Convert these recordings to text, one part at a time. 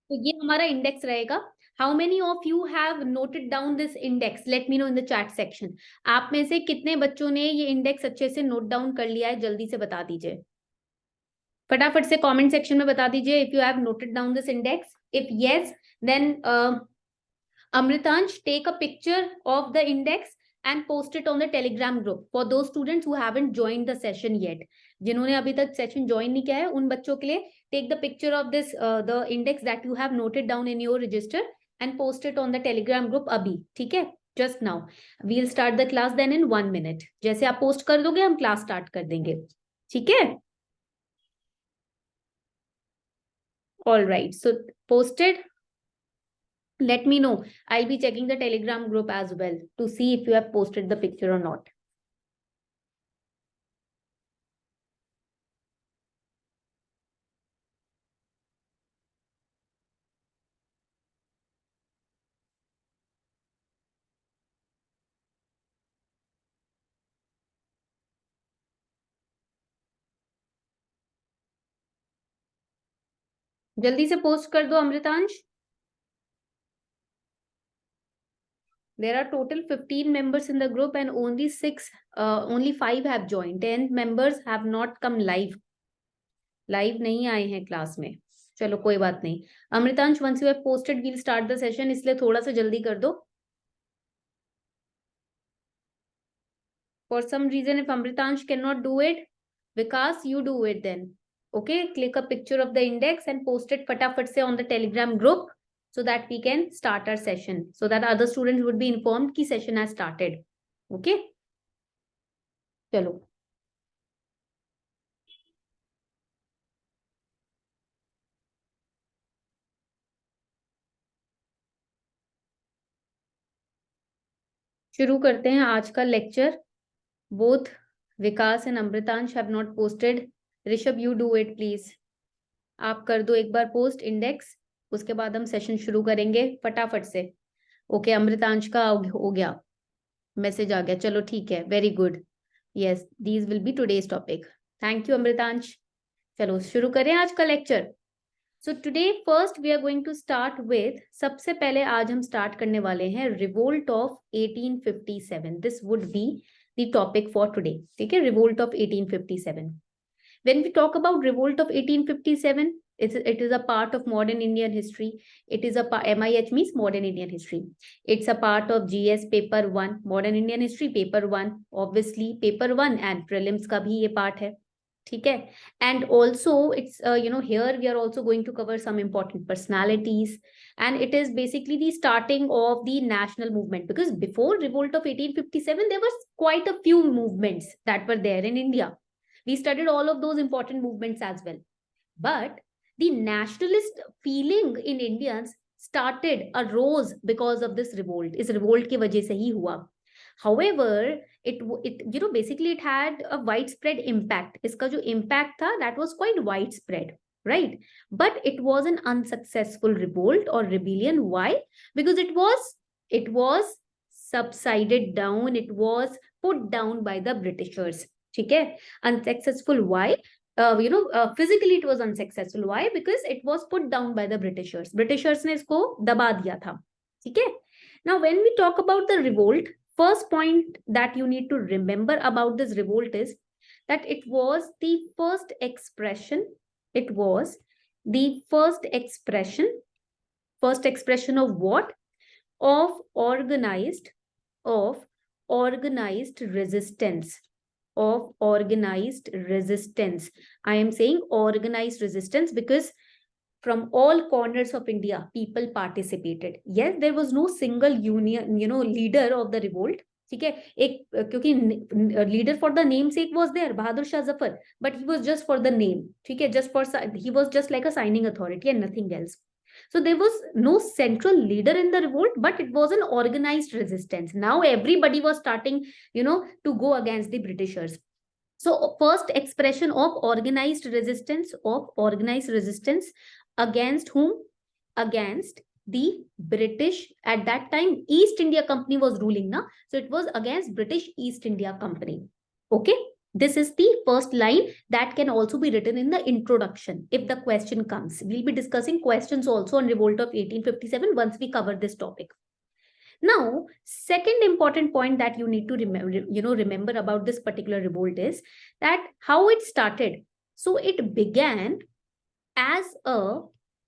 तो ये हमारा इंडेक्स रहेगा. How many of you have noted down this index? Let me know in the chat section. आप में से कितने बच्चों ने ये इंडेक्स अच्छे से नोट डाउन कर लिया है? जल्दी से बता दीजिए, फटाफट से कमेंट सेक्शन में बता दीजिए if you have noted down this index. If yes, then Amritansh, take a picture of the index and post it on the Telegram group for those students who haven't joined the session yet. जिन्होंने अभी तक session join नहीं किया है उन बच्चों के लिए take the picture of this the index that you have noted down in your register and post it on the Telegram group अभी. ठीक है, just now. We'll start the class then in 1 minute. जैसे आप post कर दोगे हम class start कर देंगे. ठीक है, all right, so posted. Let me know. I'll be checking the Telegram group as well to see if you have posted the picture or not. जल्दी से पोस्ट कर दो Amritansh. There are total 15 members in the group and only 5 have joined. 10 members have not come live. Live नहीं आए हैं class में. चलो कोई बात नहीं. Amritansh, once you have posted, we'll start the session. इसलिए थोड़ा सा जल्दी कर दो. For some reason, if Amritansh cannot do it, Vikas, you do it then. Okay, click a picture of the index and post it fatafat se on the Telegram group so that we can start our session, so that other students would be informed कि session has started. Okay, चलो. शुरू करते हैं आज का lecture. Both Vikas and Amritansh have not posted. Rishabh, you do it please. आप कर दो एक बार पोस्ट इंडेक्स, उसके बाद हम सेशन शुरू करेंगे फटाफट से. ओके, अमृतांश का हो गया, मैसेज आ गया. चलो ठीक है, very good. Yes, these will be today's topic. Thank you Amritansh. चलो शुरू करें आज का lecture. So today first we are going to start with, सबसे पहले आज हम स्टार्ट करने वाले हैं revolt of 1857. This would be the topic for today. ठीक है, revolt of 1857. When we talk about revolt of 1857, it is a part of modern Indian history. It is a MIH means modern Indian history. It's a part of GS paper 1, modern Indian history paper 1. Obviously paper 1 and prelims का भी ये part है. ठीक है, and also it's here we are also going to cover some important personalities, and it is basically the starting of the national movement, because before revolt of 1857 there was quite a few movements that were there in India. We studied all of those important movements as well. But the nationalist feeling in Indians arose because of this revolt. इस revolt की वजह से ही हुआ. However, it basically it had a widespread impact. इसका जो impact था, that was quite widespread, right? But it was an unsuccessful revolt or rebellion. Why? Because it was subsided down. It was put down by the Britishers. ठीक है, unsuccessful. Why? Physically it was unsuccessful. Why? Because it was put down by the Britishers. Britishers ने इसको दबा दिया था. ठीक है. Now when we talk about the revolt, first point that you need to remember about this revolt is that it was the first expression. It was the first expression of what? Of organized resistance. Of organized resistance. I am saying organized resistance because from all corners of India, people participated. Yes, there was no single union, leader of the revolt. ठीक है, एक क्योंकि leader for the namesake was there, Bahadur Shah Zafar, but he was just for the name. ठीक है, he was just like a signing authority and nothing else. So there was no central leader in the revolt, but it was an organized resistance. Now everybody was starting, to go against the Britishers. So first expression of organized resistance against whom? Against the British. At that time, East India Company was ruling, na? So it was against British East India Company. Okay. This is the first line that can also be written in the introduction if the question comes. We'll be discussing questions also on revolt of 1857 once we cover this topic. Now, second important point that you need to remember about this particular revolt is that how it started. So it began as a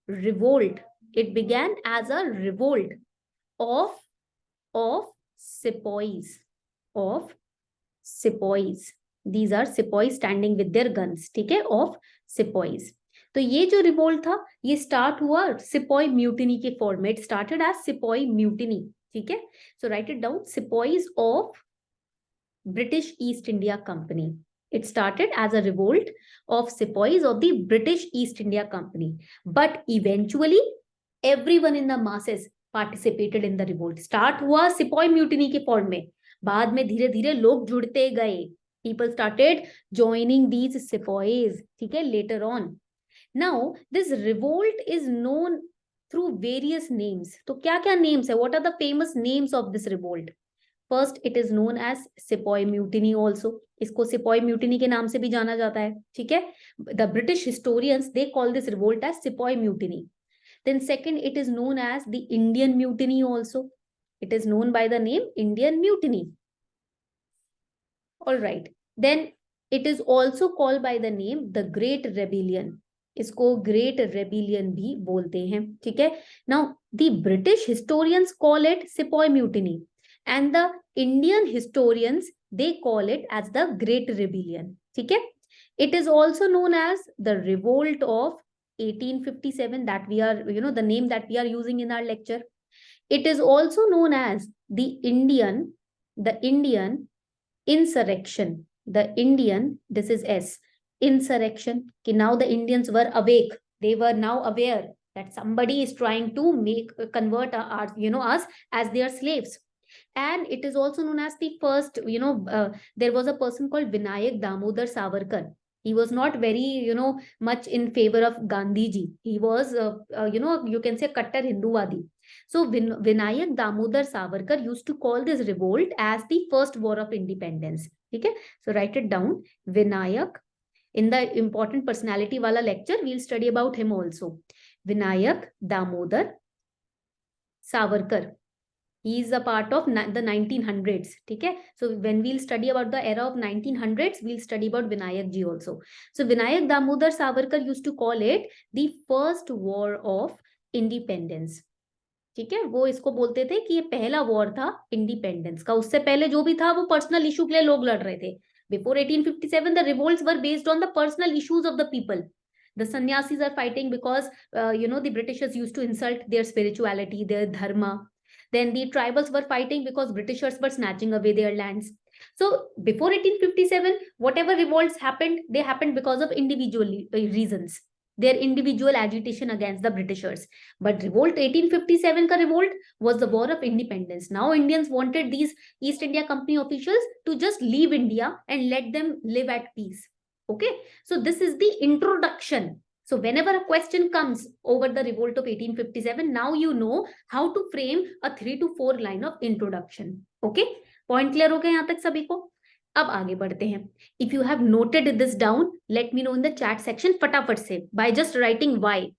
revolt. It began as a revolt of sepoys. These are sepoys standing with their guns. ठीक है, of sepoys. तो ये जो revolt था ये start हुआ sepoy mutiny के form में. It started as sepoy mutiny. ठीक है, so write it down. Sepoys of British East India Company. It started as a revolt of sepoys of the British East India Company. But eventually, everyone in the masses participated in the revolt. Start हुआ sepoy mutiny के form में. बाद में धीरे धीरे लोग जुड़ते गए. People started joining these sepoys. ठीक है, later on. Now, this revolt is known through various names. तो क्या क्या names है? What are the famous names of this revolt? First, it is known as Sepoy Mutiny also. इसको Sepoy Mutiny के नाम से भी जाना जाता है. ठीक है, the British historians they call this revolt as Sepoy Mutiny. Then second, it is known as the Indian Mutiny also. It is known by the name Indian Mutiny. All right. Then it is also called by the name the Great Rebellion. इसको Great Rebellion भी बोलते हैं. ठीक है. Now the British historians call it Sepoy Mutiny. And the Indian historians, they call it as the Great Rebellion. ठीक है? It is also known as the Revolt of 1857 that we are, the name that we are using in our lecture. It is also known as the Indian insurrection. The Indian, this is S, insurrection. कि now the Indians were awake. They were now aware that somebody is trying to convert us as their slaves. And it is also known as the first, there was a person called Vinayak Damodar Savarkar. He was not very, much in favor of Gandhiji. He was, you can say Kattar Hinduvadi. So Vinayak Damodar Savarkar used to call this revolt as the first war of independence. Okay, so write it down. Vinayak. In the important personality wala lecture, we'll study about him also. Vinayak Damodar Savarkar. He is a part of the 1900s. Okay, so when we'll study about the era of 1900s, we'll study about Vinayak ji also. So Vinayak Damodar Savarkar used to call it the first war of independence. ठीक है, वो इसको बोलते थे कि ये पहला war था इंडिपेंडेंस का. उससे पहले जो भी था वो पर्सनल इशू के लिए लोग लड़ रहे थे. Before 1857, the revolts were based on the personal issues of the people. The sannyasis are fighting because, the Britishers used to insult their spirituality, their dharma. Then the tribals were fighting because Britishers were snatching away their lands. So before 1857, whatever revolts happened, they happened because of individual reasons. Their individual agitation against the Britishers. But revolt 1857 ka revolt was the war of independence. Now Indians wanted these East India Company officials to just leave India and let them live at peace. Okay, so this is the introduction. So whenever a question comes over the revolt of 1857, now you know how to frame a 3 to 4 line of introduction. Okay, point clear हो गया यहाँ तक सभी को? अब आगे बढ़ते हैं. If you have noted this down, let me know in the chat section फटाफट से by just writing Y.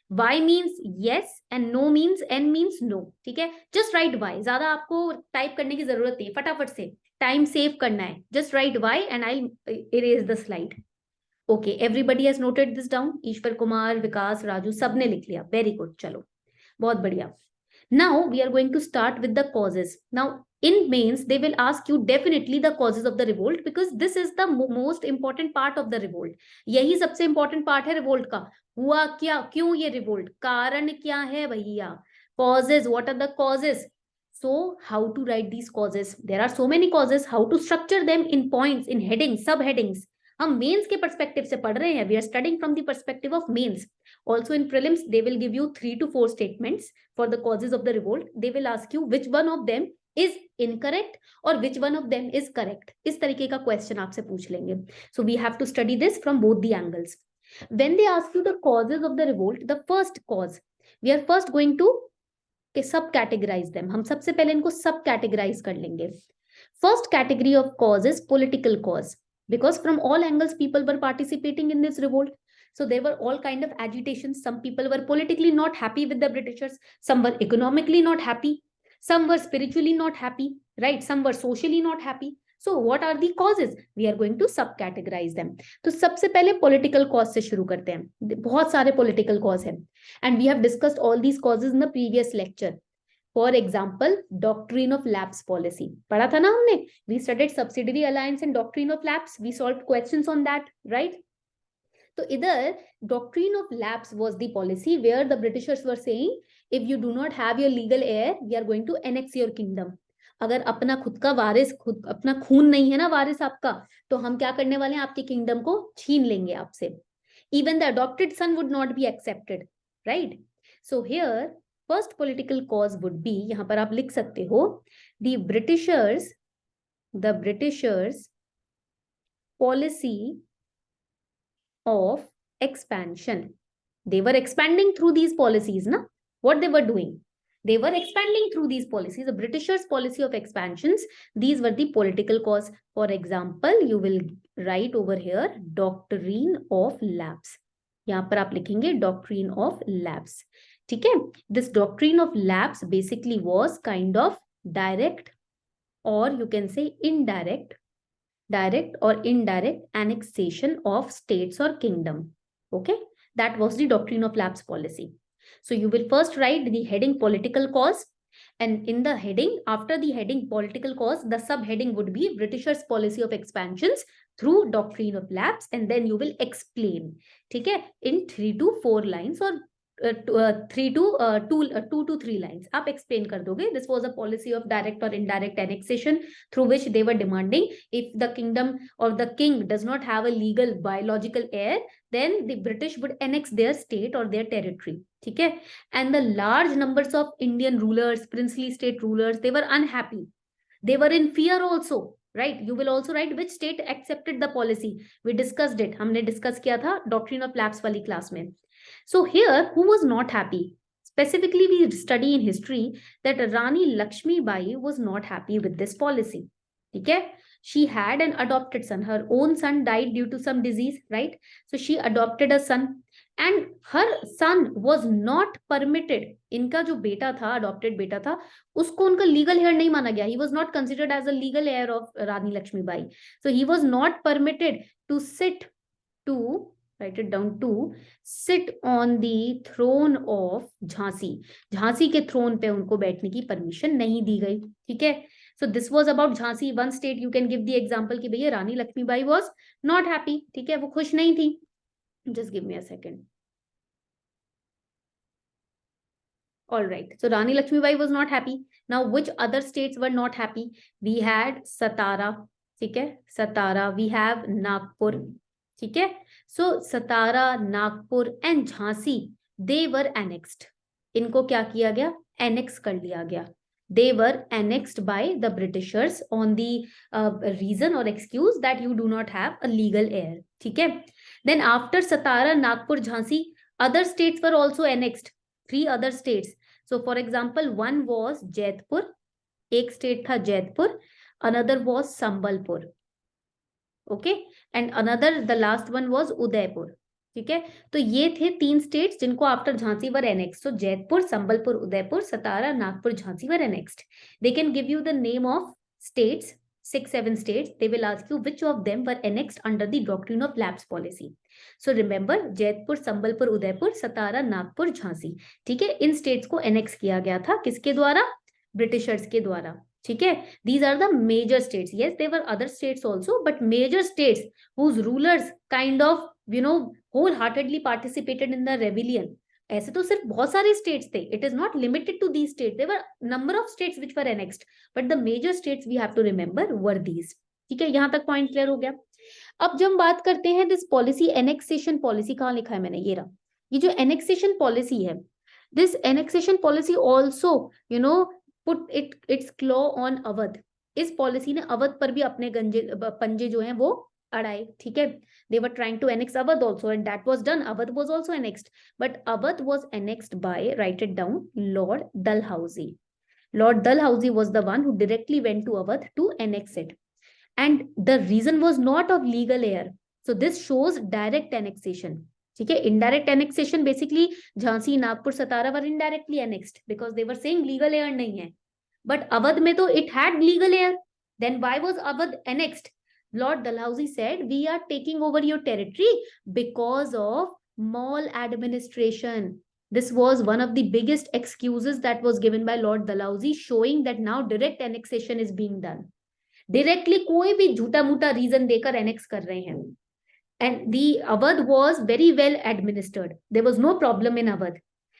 Y means yes and no means N means no. ठीक है, just write Y. ज्यादा आपको टाइप करने की जरूरत नहीं, फटाफट से टाइम सेव करना है. Just write Y and I'll erase the slide. Okay, everybody has noted this down. ईश्वर कुमार, विकास, राजू सबने लिख लिया. Very good. चलो, बहुत बढ़िया. Now we are going to start with the causes. Now in mains they will ask you definitely the causes of the revolt because this is the most important part of the revolt. यही सबसे important part है revolt का. हुआ क्या, क्यों ये revolt, कारण क्या है भैया. Causes, what are the causes? So how to write these causes? There are so many causes. How to structure them in points, in headings, subheadings. हम मेंस के पर्सपेक्टिव से पढ़ रहे हैं. We are studying from the perspective of mains. Also in prelims, they will give you 3 to 4 statements for the causes of the revolt. They will ask you which one of them is incorrect or which one of them is correct. इस तरीके का question आपसे पूछ लेंगे. So we have to study this from both the angles. When they ask you the causes of the revolt, the first cause, we are first going to sub categorize them. हम सबसे पहले इनको sub categorize कर लेंगे. First category of cause is political cause. because from all angles people were participating in this revolt. So there were all kind of agitations. Some people were politically not happy with the Britishers, some were economically not happy, some were spiritually not happy, right? Some were socially not happy. So what are the causes? We are going to subcategorize them. तो सबसे पहले political cause से शुरू करते हैं. बहुत सारे political cause हैं, and we have discussed all these causes in the previous lecture. For example, doctrine of lapse policy. पढ़ा था ना हमने? We studied subsidiary alliance and doctrine of lapse. We solved questions on that, right? So either doctrine of lapse was the policy where the Britishers were saying, if you do not have your legal heir, we are going to annex your kingdom. अगर अपना खुद का वारिस, खुद अपना खून नहीं है ना वारिस आपका, तो हम क्या करने वाले हैं? आपके किंगडम को छीन लेंगे आपसे. Even the adopted son would not be accepted, right? So here first political cause would be, यहाँ पर आप लिख सकते हो, the Britishers policy of expansion. They were expanding through these policies, na? What they were doing? They were expanding through these policies. The Britishers' policy of expansions, these were the political cause. For example, you will write over here, doctrine of lapse. यहाँ पर आप लिखेंगे doctrine of lapse. ठीक है? This doctrine of lapse basically was kind of direct, or you can say indirect, direct or indirect annexation of states or kingdom. Okay, that was the doctrine of lapse policy. So you will first write the heading political cause, and in the heading, after the heading political cause, the subheading would be Britishers' policy of expansions through doctrine of lapse, and then you will explain, ठीक है, in 3 to 4 lines or 2 to 3 lines. आप explain कर दोगे. This was a policy of direct or indirect annexation through which they were demanding, if the kingdom or the king does not have a legal biological heir, then the British would annex their state or their territory. ठीक है? And the large numbers of Indian rulers, princely state rulers, they were unhappy. They were in fear also, right? You will also write which state accepted the policy. We discussed it. हमने discuss किया था doctrine of lapse वाली class में. So here, who was not happy? Specifically, we study in history that Rani Lakshmi Bai was not happy with this policy. Okay? She had an adopted son. Her own son died due to some disease, right? So she adopted a son, and her son was not permitted. इनका जो बेटा था, adopted बेटा था, उसको उनका legal heir नहीं माना गया. He was not considered as a legal heir of Rani Lakshmi Bai. So he was not permitted to sit to, write it down, to sit on the throne of Jhansi. Jhansi के throne पे उनको बैठने की permission नहीं दी गई. ठीक है? So this was about Jhansi. One state you can give the example कि भैया रानी लक्ष्मीबाई was not happy. ठीक है? वो खुश नहीं थी. Just give me a second. All right. So Rani Lakshmibai was not happy. Now, which other states were not happy? We had Satara. ठीक है? Satara. We have Nagpur. ठीक है? So Satara, Nagpur and Jhansi, they were annexed. इनको क्या किया गया? Annex कर लिया गया. They were annexed by the Britishers on the reason or excuse that you do not have a legal heir. ठीक है? Then after Satara, Nagpur, Jhansi, other states were also annexed. 3 other states. So for example, one was Jaipur. एक state था Jaipur. Another was Sambalpur. Okay, and another, the last one was Udaipur. ठीक है? तो ये थे 3 states जिनको after Jhansi were annexed. So Jaipur, Sambalpur, Udaipur, Satara, Nagpur, Jhansi were annexed. They can give you the name of states, 6-7 states. They will ask you which of them were annexed under the doctrine of lapse policy. So remember, Jaipur, Sambalpur, Udaipur, Satara, Nagpur, Jhansi. ठीक है? इन states को annex किया गया था किसके द्वारा? Britishers के द्वारा. ठीक है? These are the major states. Yes, there were other states also, but major states whose rulers kind of, you know, wholeheartedly participated in the rebellion. ऐसे तो सिर्फ बहुत सारे states थे. It is not limited to these states. There were number of states which were annexed, but the major states we have to remember were these. ठीक है? यहाँ तक point clear हो गया. अब जब हम बात करते हैं this policy, annexation policy, कहाँ लिखा है मैंने? ये रहा. ये जो annexation policy है, this annexation policy also, you know, put its claw on Awadh. इस पॉलिसी ने अवध पर भी अपने पंजे जो हैं वो अड़ाए. ठीक है? They were trying to annex Awadh also, and that was done. Awadh was also annexed, but Awadh was annexed by, write it down, Lord Dalhousie. Lord Dalhousie was the one who directly went to Awadh to annex it. and the reason was not of legal heir. So this shows direct annexation. ठीक है, indirect annexation basically Jhansi, Nagpur, Satara were indirectly annexed because they were saying legal heir नहीं है. But Awadh में तो it had legal heir. Then why was Awadh annexed? Lord Dalhousie said, we are taking over your territory because of mall administration. This was one of the biggest excuses that was given by Lord Dalhousie, showing that now direct annexation is being done. Directly कोई भी झूठा Mutha reason देकर annex कर रहे हैं. And the Awadh was very well administered. There was no problem in Awadh.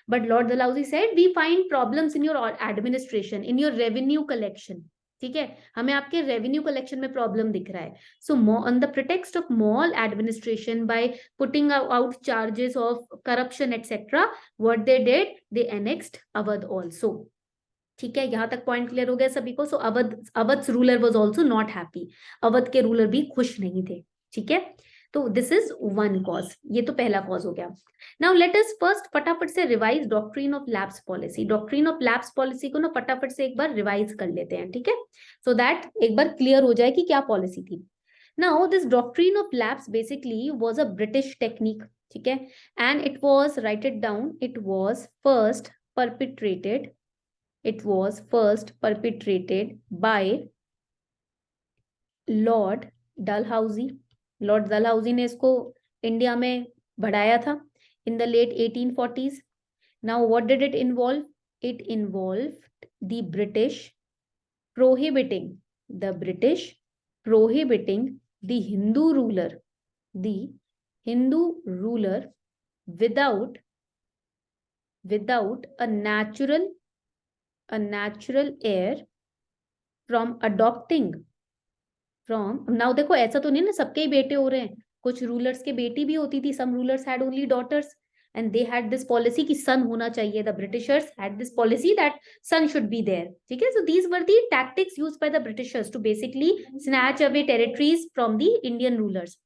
But Lord Dalhousie said, we find problems in your administration, in your revenue collection. ठीक है, हमें आपके रेवेन्यू कलेक्शन में problem दिख रहा है. So on the pretext of mall administration by putting out charges of corruption etcetera, what they did, they annexed Awadh also. ठीक है, यहां तक पॉइंट क्लियर हो गया सभी को. So Awadh ruler was also not happy. Awadh के रूलर भी खुश नहीं थे. ठीक है, तो दिस इज वन कॉज. ये तो पहला कॉज हो गया. नाउ लेट अस फर्स्ट फटाफट से revise doctrine of lapse policy. Doctrine of lapse policy को ना फटाफट से एक बार रिवाइज कर लेते हैं. ठीक है, सो दैट एक बार क्लियर हो जाए कि क्या पॉलिसी थी. Now this doctrine of lapse basically was a British technique. ठीक है, and it was, write it down, it was first perpetrated by Lord Dalhousie. Lord Dalhousie ने इसको इंडिया में बढ़ाया था in the late 1840s. Now what did it involve? It involved the British prohibiting the Hindu ruler without a natural heir from adopting. Now देखो, ऐसा तो नहीं ना सबके ही बेटे हो रहे हैं. कुछ रूलर्स के बेटी भी होती थी. Some rulers had only daughters and they had this policy कि सन होना चाहिए. The Britishers had this policy that son should be there. ठीक है, so these were the tactics used by the Britishers to basically snatch away territories from the Indian rulers.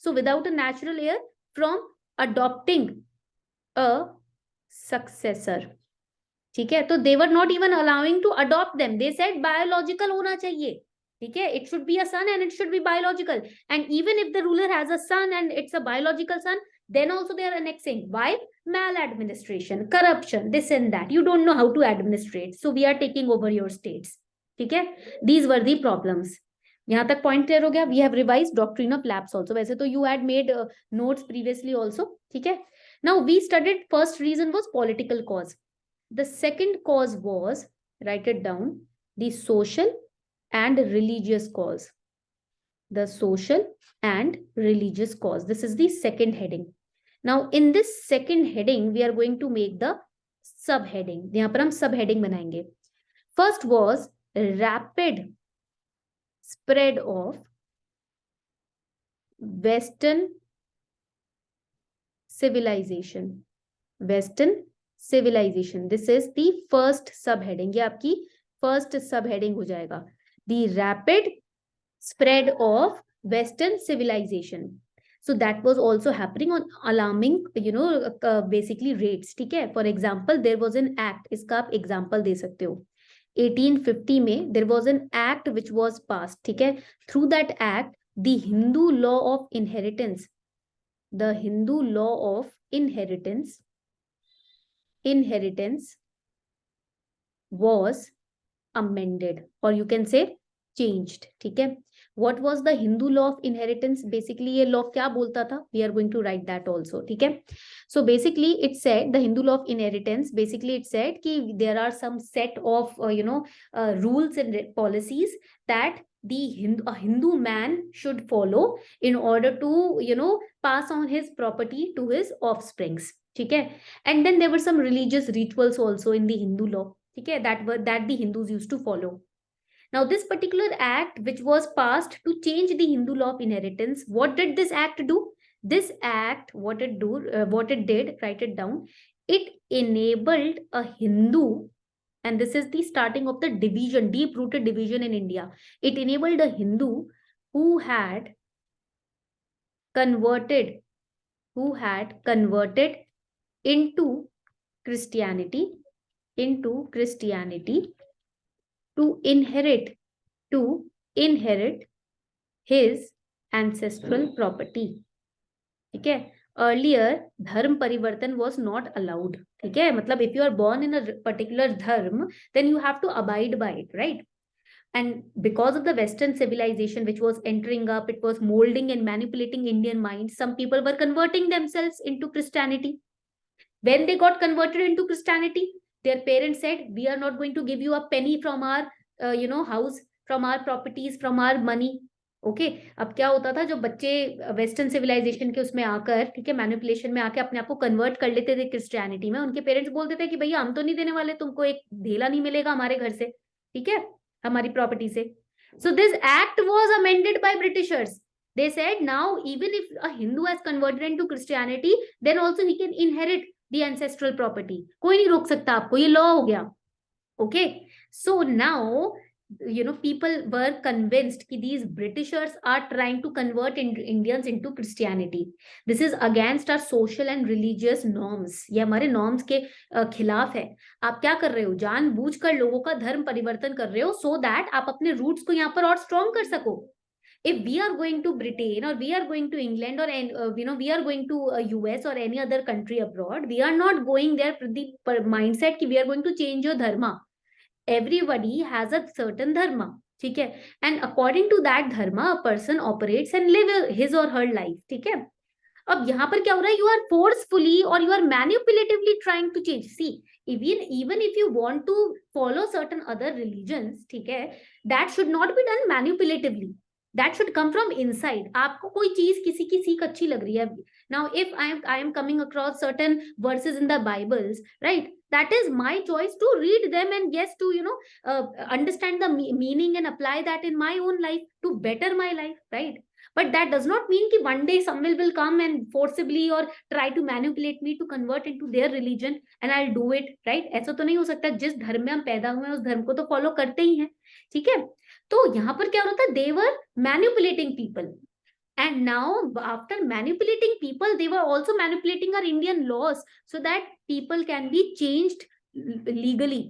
So without a natural heir from adopting a successor. ठीक है, तो they were not even allowing to adopt them. They said biological होना चाहिए. ठीक है, it should be a son and it should be biological. And even if the ruler has a son and it's a biological son, then also they are annexing. Why? Maladministration, corruption, this and that. You don't know how to administrate, so we are taking over your states. ठीक है, these were the problems. यहाँ तक point clear हो गया. We have revised doctrine of lapse also. वैसे तो you had made notes previously also. ठीक है, now we studied first reason was political cause. The second cause was, write it down, the social and religious cause. The social and religious cause. This is the second heading. Now in this second heading we are going to make the subheading. यहाँ पर हम subheading बनाएंगे. First was rapid spread of Western civilization. Western civilization. This is the first subheading. ये आपकी first subheading हो जाएगा. The rapid spread of Western civilization. So that was also happening on alarming, basically rates. ठीक है, for example, there was an act. इसका आप example दे सकते हो. 1850 में there was an act which was passed. ठीक है, through that act, the Hindu law of inheritance, was amended, or you can say changed. ठीक है, what was the Hindu law of inheritance? Basically ये law क्या बोलता था? We are going to write that also. ठीक है, so basically it said, the Hindu law of inheritance, basically it said कि there are some set of rules and policies that a Hindu man should follow in order to pass on his property to his offsprings. ठीक है, and then there were some religious rituals also in the Hindu law. ठीक है, that the Hindus used to follow. Now this particular act which was passed to change the Hindu law of inheritance, what did this act do? This act, what it did, write it down, it enabled a Hindu, and this is the starting of the division, deep rooted division in India. It enabled a Hindu who had converted into Christianity to inherit his ancestral property. ठीक है, earlier धर्म परिवर्तन was not allowed. ठीक है, मतलब if you are born in a particular dharma, then you have to abide by it, right? And because of the Western civilization which was entering up, it was molding and manipulating Indian minds. Some people were converting themselves into Christianity. When they got converted into Christianity, their parents said, "We are not going to give you a penny from our, house, from our properties, from our money." Okay अब क्या होता था, जो बच्चे western civilization के उसमें आकर, ठीक है, मैनिपुलेशन में आके अपने आप को कन्वर्ट कर लेते थे क्रिश्चियनिटी में, उनके पेरेंट्स बोलते थे कि भैया हम तो नहीं देने वाले तुमको, एक ढेला नहीं मिलेगा हमारे घर से, ठीक है, हमारी प्रॉपर्टी से. So this act was amended by Britishers. They said now even if a Hindu has converted into Christianity, then also he can inherit the ancestral property. कोई नहीं रोक सकता आपको, ये law हो गया. Okay, so now people were convinced कि these Britishers are trying to convert Indians into Christianity. This is against our social and religious norms. ये हमारे norms के खिलाफ है. आप क्या कर रहे हो, जानबूझकर लोगों का धर्म परिवर्तन कर रहे हो, so that आप अपने roots को यहाँ पर और strong कर सको. If we are going to Britain or we are going to England or we are going to US or any other country abroad, we are not going there with the mindset कि we are going to change your dharma. Everybody has a certain dharma, ठीक है, and according to that dharma a person operates and live his or her life. ठीक है, अब यहाँ पर क्या हो रहा है, you are forcefully or you are manipulatively trying to change. See, even if you want to follow certain other religions, ठीक है, that should not be done manipulatively. That should come from inside. आपको कोई चीज, किसी की सीख अच्छी लग रही है. Now if I am coming across certain verses in the Bibles, right, that is my choice to read them and yes, to understand the meaning and apply that in my own life to better my life, right? But that does not mean कि one day someone will come and forcibly or try to manipulate me to convert into their religion and I'll do it, right? ऐसा तो नहीं हो सकता. जिस धर्म में हम पैदा हुए हैं उस धर्म को तो फॉलो करते ही हैं, ठीक है. तो यहाँ पर क्या होता है, they were manipulating people. And now after manipulating people, they were also manipulating our Indian laws so that people can be changed legally.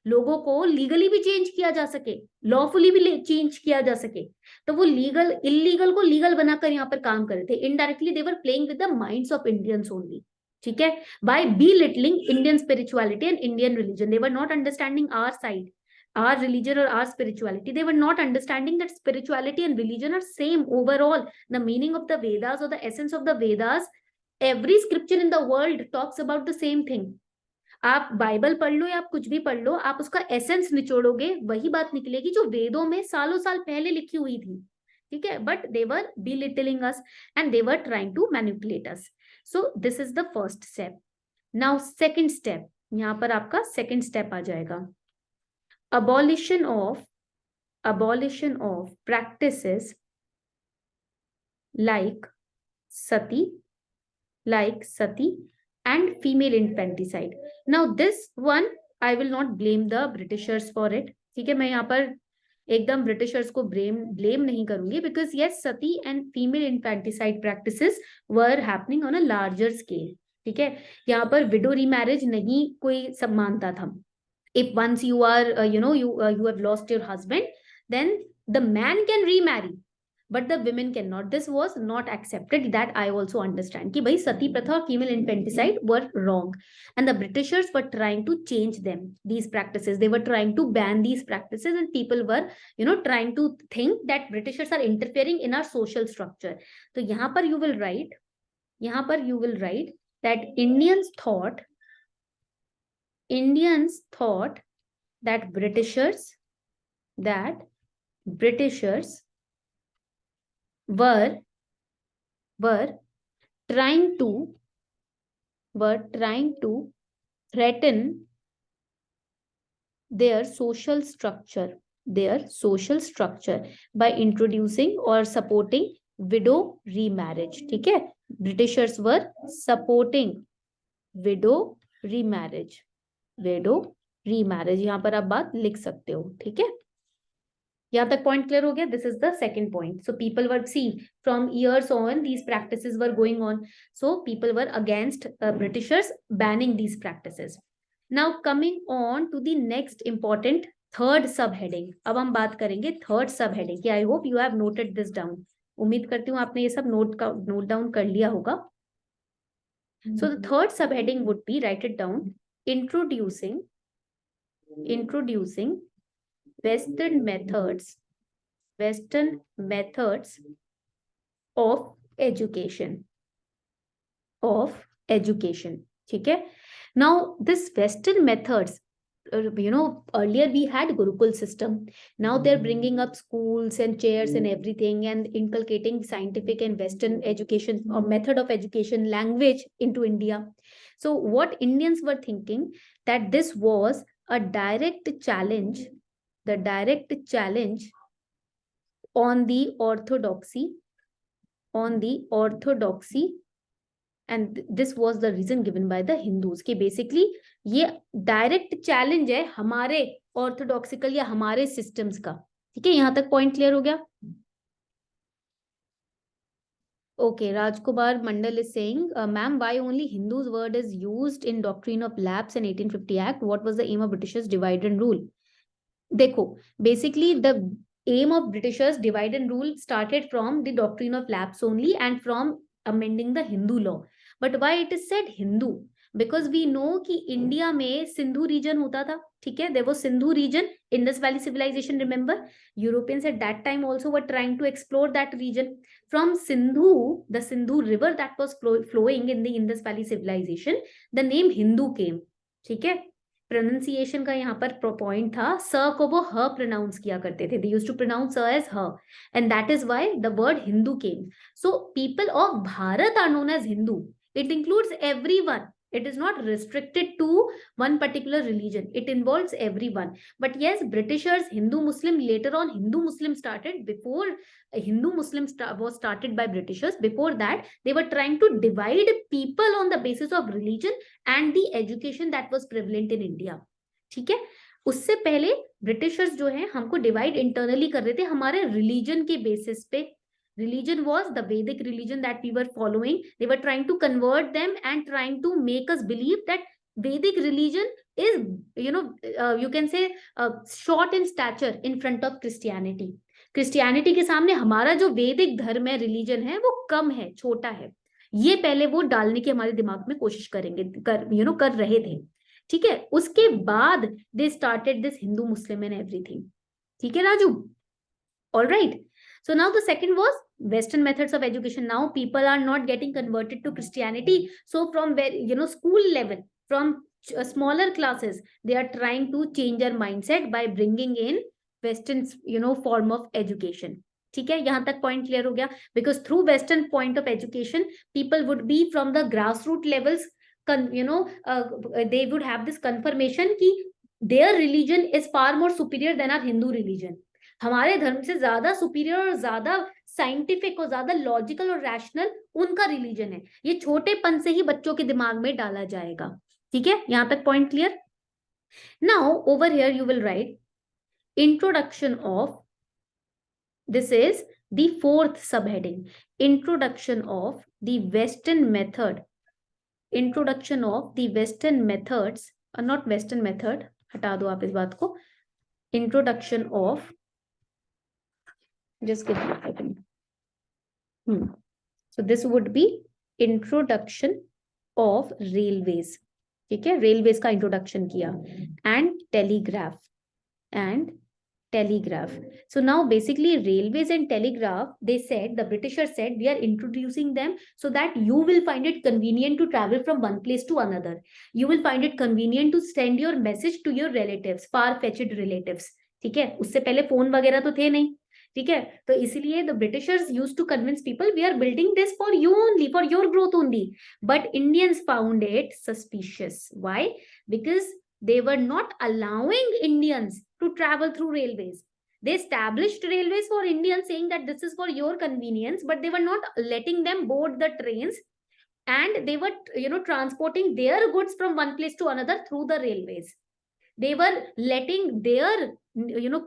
लोगों को लीगली भी चेंज किया जा सके, लॉफुली भी चेंज किया जा सके. तो वो लीगल इलीगल को लीगल बनाकर यहाँ पर काम कर रहे थे. Indirectly they were playing with the minds of Indians only, ठीक है, bye belittling Indian spirituality and Indian religion. They were not understanding our side, our religion or our spirituality. They were not understanding that spirituality and religion are same overall. The meaning of the Vedas or the essence of the Vedas, every scripture in the world talks about the same thing. आप Bible पढ़ लो या आप कुछ भी पढ़ लो, आप उसका essence निचोड़ोगे, वही बात निकलेगी जो वेदों में सालों साल पहले लिखी हुई थी, ठीक है. But they were belittling us and they were trying to manipulate us. So this is the first step. Now second step, यहाँ पर आपका second step आ जाएगा. Abolition of practices like sati and female infanticide. Now this one I will not blame the Britishers for it. ठीक है, मैं यहाँ पर एकदम ब्रिटिशर्स को blame नहीं करूंगी, because yes, sati and female infanticide practices were happening on a larger scale. ठीक है, यहाँ पर widow remarriage नहीं कोई सब मानता था. If once you are you have lost your husband, then the man can remarry, but the women cannot. This was not accepted. That I also understand कि भाई सती प्रथा और female infanticide were wrong, and the Britishers were trying to change them, these practices. They were trying to ban these practices, and people were trying to think that Britishers are interfering in our social structure. So यहाँ पर you will write that Indians thought that Britishers were trying to threaten their social structure by introducing or supporting widow remarriage. ठीक है, Britishers were supporting widow remarriage. यहाँ पर आप बात लिख सकते हो, ठीक है. यहाँ तक पॉइंट क्लियर हो गया. This is the second point. So people were see from years on these practices were going on. So people were against Britishers banning these practices. Now coming on to the next important third सब heading, अब हम बात करेंगे third सब heading की। I hope you have noted this down, उम्मीद करती हूँ आपने ये सब नोट डाउन कर लिया होगा। सो द थर्ड सब heading would be, right it down, introducing western methods of education, ठीक है। Now this western methods, earlier we had Gurukul system. Now they're bringing up schools and chairs and everything and inculcating scientific and western education or method of education language into India. So what Indians were thinking, that this was a direct challenge on the orthodoxy, and this was the reason given by the Hindus कि basically ये direct challenge है हमारे ऑर्थोडॉक्सिकल या हमारे systems का। ठीक है, यहां तक पॉइंट क्लियर हो गया? Okay, Rajkumar Mandal is saying, ma'am, why only Hindus word is used in Doctrine of Lapse and 1850 Act? What was the aim of Britishers' divide and rule? देखो, basically the aim of Britishers' divide and rule started from the Doctrine of Lapse only and from amending the Hindu law. But why it is said Hindu? Because we know कि India में Sindhu reason होता था, ठीक है, there was Sindhu region, Indus Valley civilization, remember? Europeans at that time also were trying to explore that region. From Sindhu, the Sindhu river that was flowing in the Indus Valley civilization, the name Hindu came, ठीक है। Pronunciation का यहाँ पर point था, स को वो ह प्रोनाउंस किया करते थे, they used to pronounce स as ह, and that is why the word Hindu came. So people of Bharat are known as Hindu. It includes everyone. It is not restricted to one particular religion. It involves everyone. But yes, Britishers, Hindu Muslim, later on Hindu Muslim started. Before Hindu Muslim was started by Britishers, before that they were trying to divide people on the basis of religion and the education that was prevalent in India. ठीक है, उससे पहले Britishers जो है हमको divide internally कर रहे थे हमारे रिलीजन के बेसिस पे। Religion was the Vedic religion that we were following. They were trying to convert them and trying to make us believe that Vedic religion is, you can say, short in stature in front of Christianity. Christianity के सामने हमारा जो वैदिक धर्म है, religion है, वो कम है, छोटा है। ये पहले वो डालने की हमारे दिमाग में कोशिश कर रहे थे। ठीक है, उसके बाद they started this Hindu Muslim and everything. ठीक है Raju, all right. So now the second was Western methods of education. Now people are not getting converted to Christianity. So from where, school level, from smaller classes, they are trying to change their mindset by bringing in Western, form of education. ठीक है, यहाँ तक point clear हो गया? Because through western point of education people would be from the grass root levels, they would have this confirmation कि their religion is far more superior than our Hindu religion. हमारे धर्म से ज्यादा superior और ज्यादा scientific और ज्यादा logical और रैशनल उनका रिलीजन है। ये छोटेपन से ही बच्चों के दिमाग में डाला जाएगा। ठीक है, यहां तक point clear? Now over here you will write introduction of, this is the fourth sub heading, introduction of the western method, introduction of the western methods, not western method, हटा दो आप इस बात को, introduction of, just give me a second. So this would be introduction of railways. ठीक है, railways का introduction किया, and telegraph, So now basically railways and telegraph, they said, the Britishers said, we are introducing them so that you will find it convenient to travel from one place to another. You will find it convenient to send your message to your relatives, far-fetched relatives. ठीक है, उससे पहले phone वगैरह तो थे नहीं। ठीक है, तो इसीलिए the Britishers used to convince people, we are building this for you only, for your growth only, but Indians found it suspicious. Why? Because they were not allowing Indians to travel through railways. They established railways for Indians, saying that this is for your convenience, but they were not letting them board the trains, and they were, transporting their goods from one place to another through the railways. They were letting their,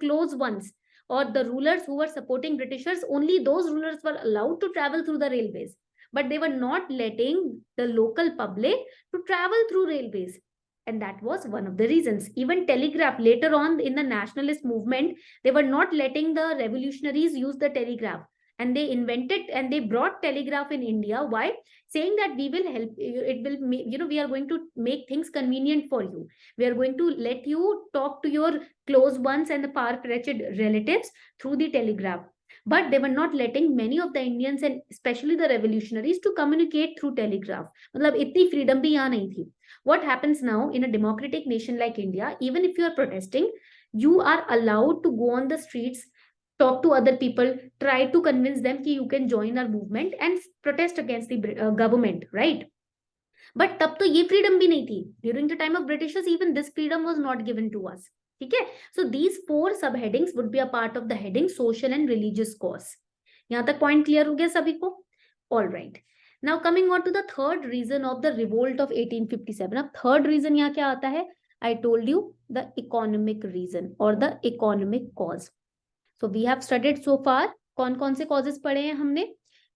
close ones, or the rulers who were supporting Britishers, only those rulers were allowed to travel through the railways, but they were not letting the local public to travel through railways. and that was one of the reasons. Even telegraph later on in the nationalist movement, they were not letting the revolutionaries use the telegraph, and they invented and they brought telegraph in India. Why? Saying that we will help you, it will we are going to make things convenient for you, we are going to let you talk to your close ones and the far-fetched relatives through the telegraph. But they were not letting many of the Indians and especially the revolutionaries to communicate through telegraph. मतलब इतनी freedom भी यहाँ नहीं थी. What happens now in a democratic nation like India, even if you are protesting, you are allowed to go on the streets, talk to other people, try to convince them that you can join our movement and protest against the government, right? But तब तो ये freedom भी नहीं थी. During the time of Britishers, even this freedom was not given to us. ठीक है? So these 4 subheadings would be a part of the heading social and religious cause. यहाँ तक point clear हो गया सभी को? All right. Now coming on to the third reason of the revolt of 1857. अब third reason यहाँ क्या आता है? I told you the economic reason or the economic cause. So we have studied so far. कौन-कौन से causes पढ़े हैं हमने?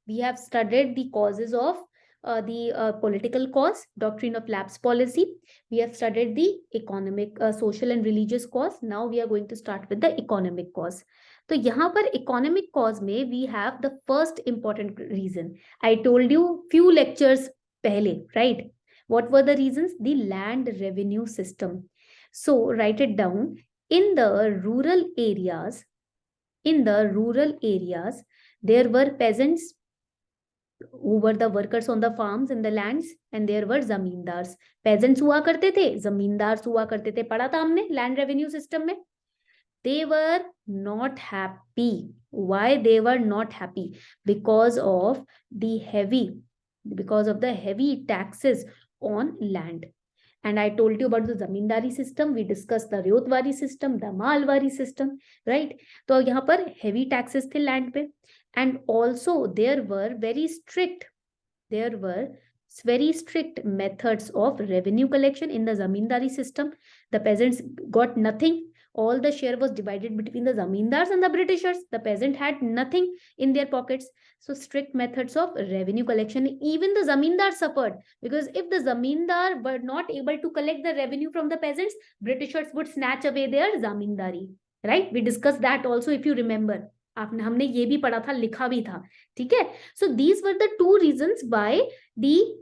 We have studied the causes of the political cause, doctrine of lapse policy. We have studied the economic, social and religious cause. Now we are going to start with the economic cause. तो यहाँ पर economic cause में we have the first important reason. I told you few lectures पहले, right? What were the reasons? The land revenue system. So write it down. In the rural areas, there were peasants who were the workers on the farms and the lands, and there were zamindars. Peasants हुआ करते थे, zamindars हुआ करते थे, पढ़ा था हमने land revenue system में. They were not happy. Why they were not happy? Because of the heavy taxes on land. And I told you about the zamindari system. We discussed the ryotwari system, the malwari system, right? तो यहाँ पर heavy taxes थे land पे. And also there were very strict methods of revenue collection in the zamindari system. The peasants got nothing. All the share was divided between the zamindars and the Britishers. The peasant had nothing in their pockets. So strict methods of revenue collection. Even the zamindar suffered, because if the zamindar were not able to collect the revenue from the peasants, Britishers would snatch away their zamindari. Right? We discussed that also, if you remember. हमने ये भी पढ़ा था, लिखा भी था. ठीक है? So these were the 2 reasons why the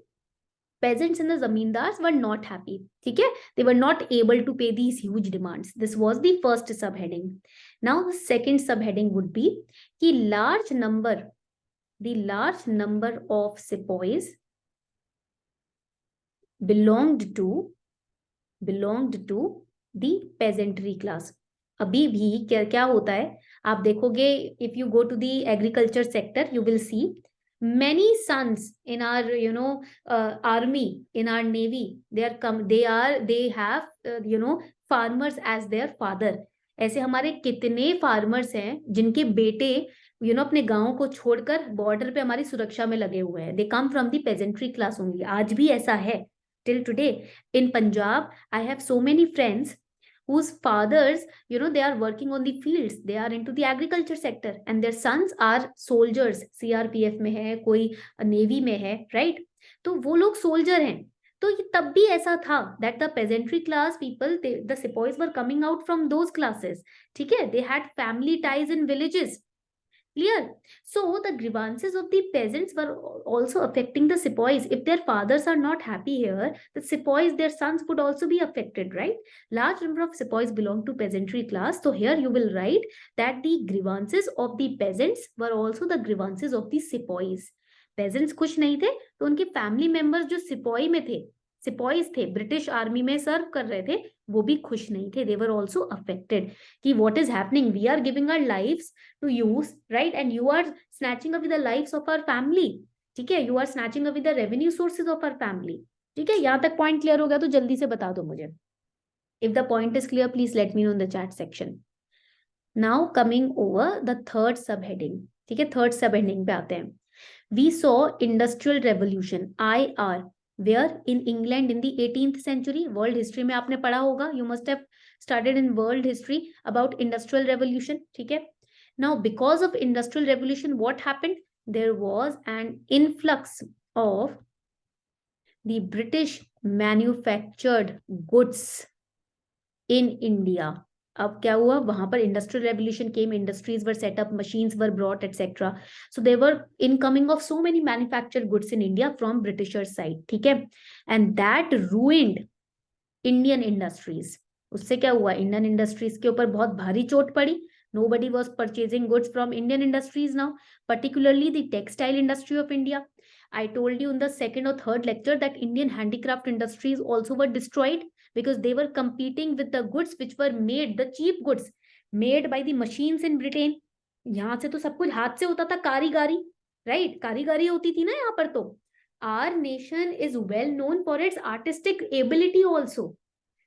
peasants and the zamindars were not happy. ठीक है? They were not able to pay these huge demands. This was the first subheading. Now the second subheading would be the large number of sepoys belonged to the peasantry class. अभी भी क्या होता है, आप देखोगे, if you go to the agriculture sector, you will see many sons in our army, in our navy, they have farmers as their father. ऐसे हमारे कितने farmers हैं जिनके बेटे अपने गांव को छोड़कर बॉर्डर पे हमारी सुरक्षा में लगे हुए हैं. They come from the peasantry class only. आज भी ऐसा है till today. In Punjab, I have so many friends whose fathers, they are working on the fields, they are into the agriculture sector, and their sons are soldiers. CRPF में है, कोई navy में है, right? तो वो लोग soldier हैं. तो ये तब भी ऐसा था that the peasantry class people, the sepoys were coming out from those classes. ठीक है? They had family ties in villages. Clear? So the grievances of the peasants were also affecting the sepoys. If their fathers are not happy here, the sepoys, their sons would also be affected, right? Large number of sepoys belong to peasantry class. So here you will write that the grievances of the peasants were also the grievances of the sepoys. Peasants खुश नहीं थे, तो उनके family members जो सिपाही में थे, सिपाहीज थे, ब्रिटिश आर्मी में सर्व कर रहे थे, वो भी खुश नहीं थे. They were also affected कि what is happening, we are giving our lives to you, right? And you are snatching away the lives of our family. ठीक है? You are snatching away the revenue sources of our family. ठीक है? यहाँ तक point clear हो गया तो जल्दी से बता दो मुझे. If the point is clear, please let me know in the chat section. Now coming over the third subheading. ठीक है? Third subheading पे आते हैं. We saw industrial revolution, IR, where in England in the 18th century. World history में आपने पढ़ा होगा. You must have studied in world history about industrial revolution. ठीक है? Now because of industrial revolution, what happened? There was an influx of the British manufactured goods in India. अब क्या हुआ, वहां पर industrial revolution came, industries were set up, machines were brought etcetera. So they were incoming of so many manufactured goods in India from britisher side. ठीक है, and that ruined Indian industries. उससे क्या हुआ, इंडियन इंडस्ट्रीज के ऊपर बहुत भारी चोट पड़ी. Nobody was purchasing goods from Indian industries now, particularly the textile industry of India. I told you in the second or third lecture that Indian handicraft industries also were destroyed because they were competing with the goods which were made, the cheap goods made by the machines in Britain. यहाँ से तो सब कुछ हाथ से होता था, कारीगरी, राइट, कारीगरी होती थी ना यहाँ पर. तो our nation is well known for its artistic ability also,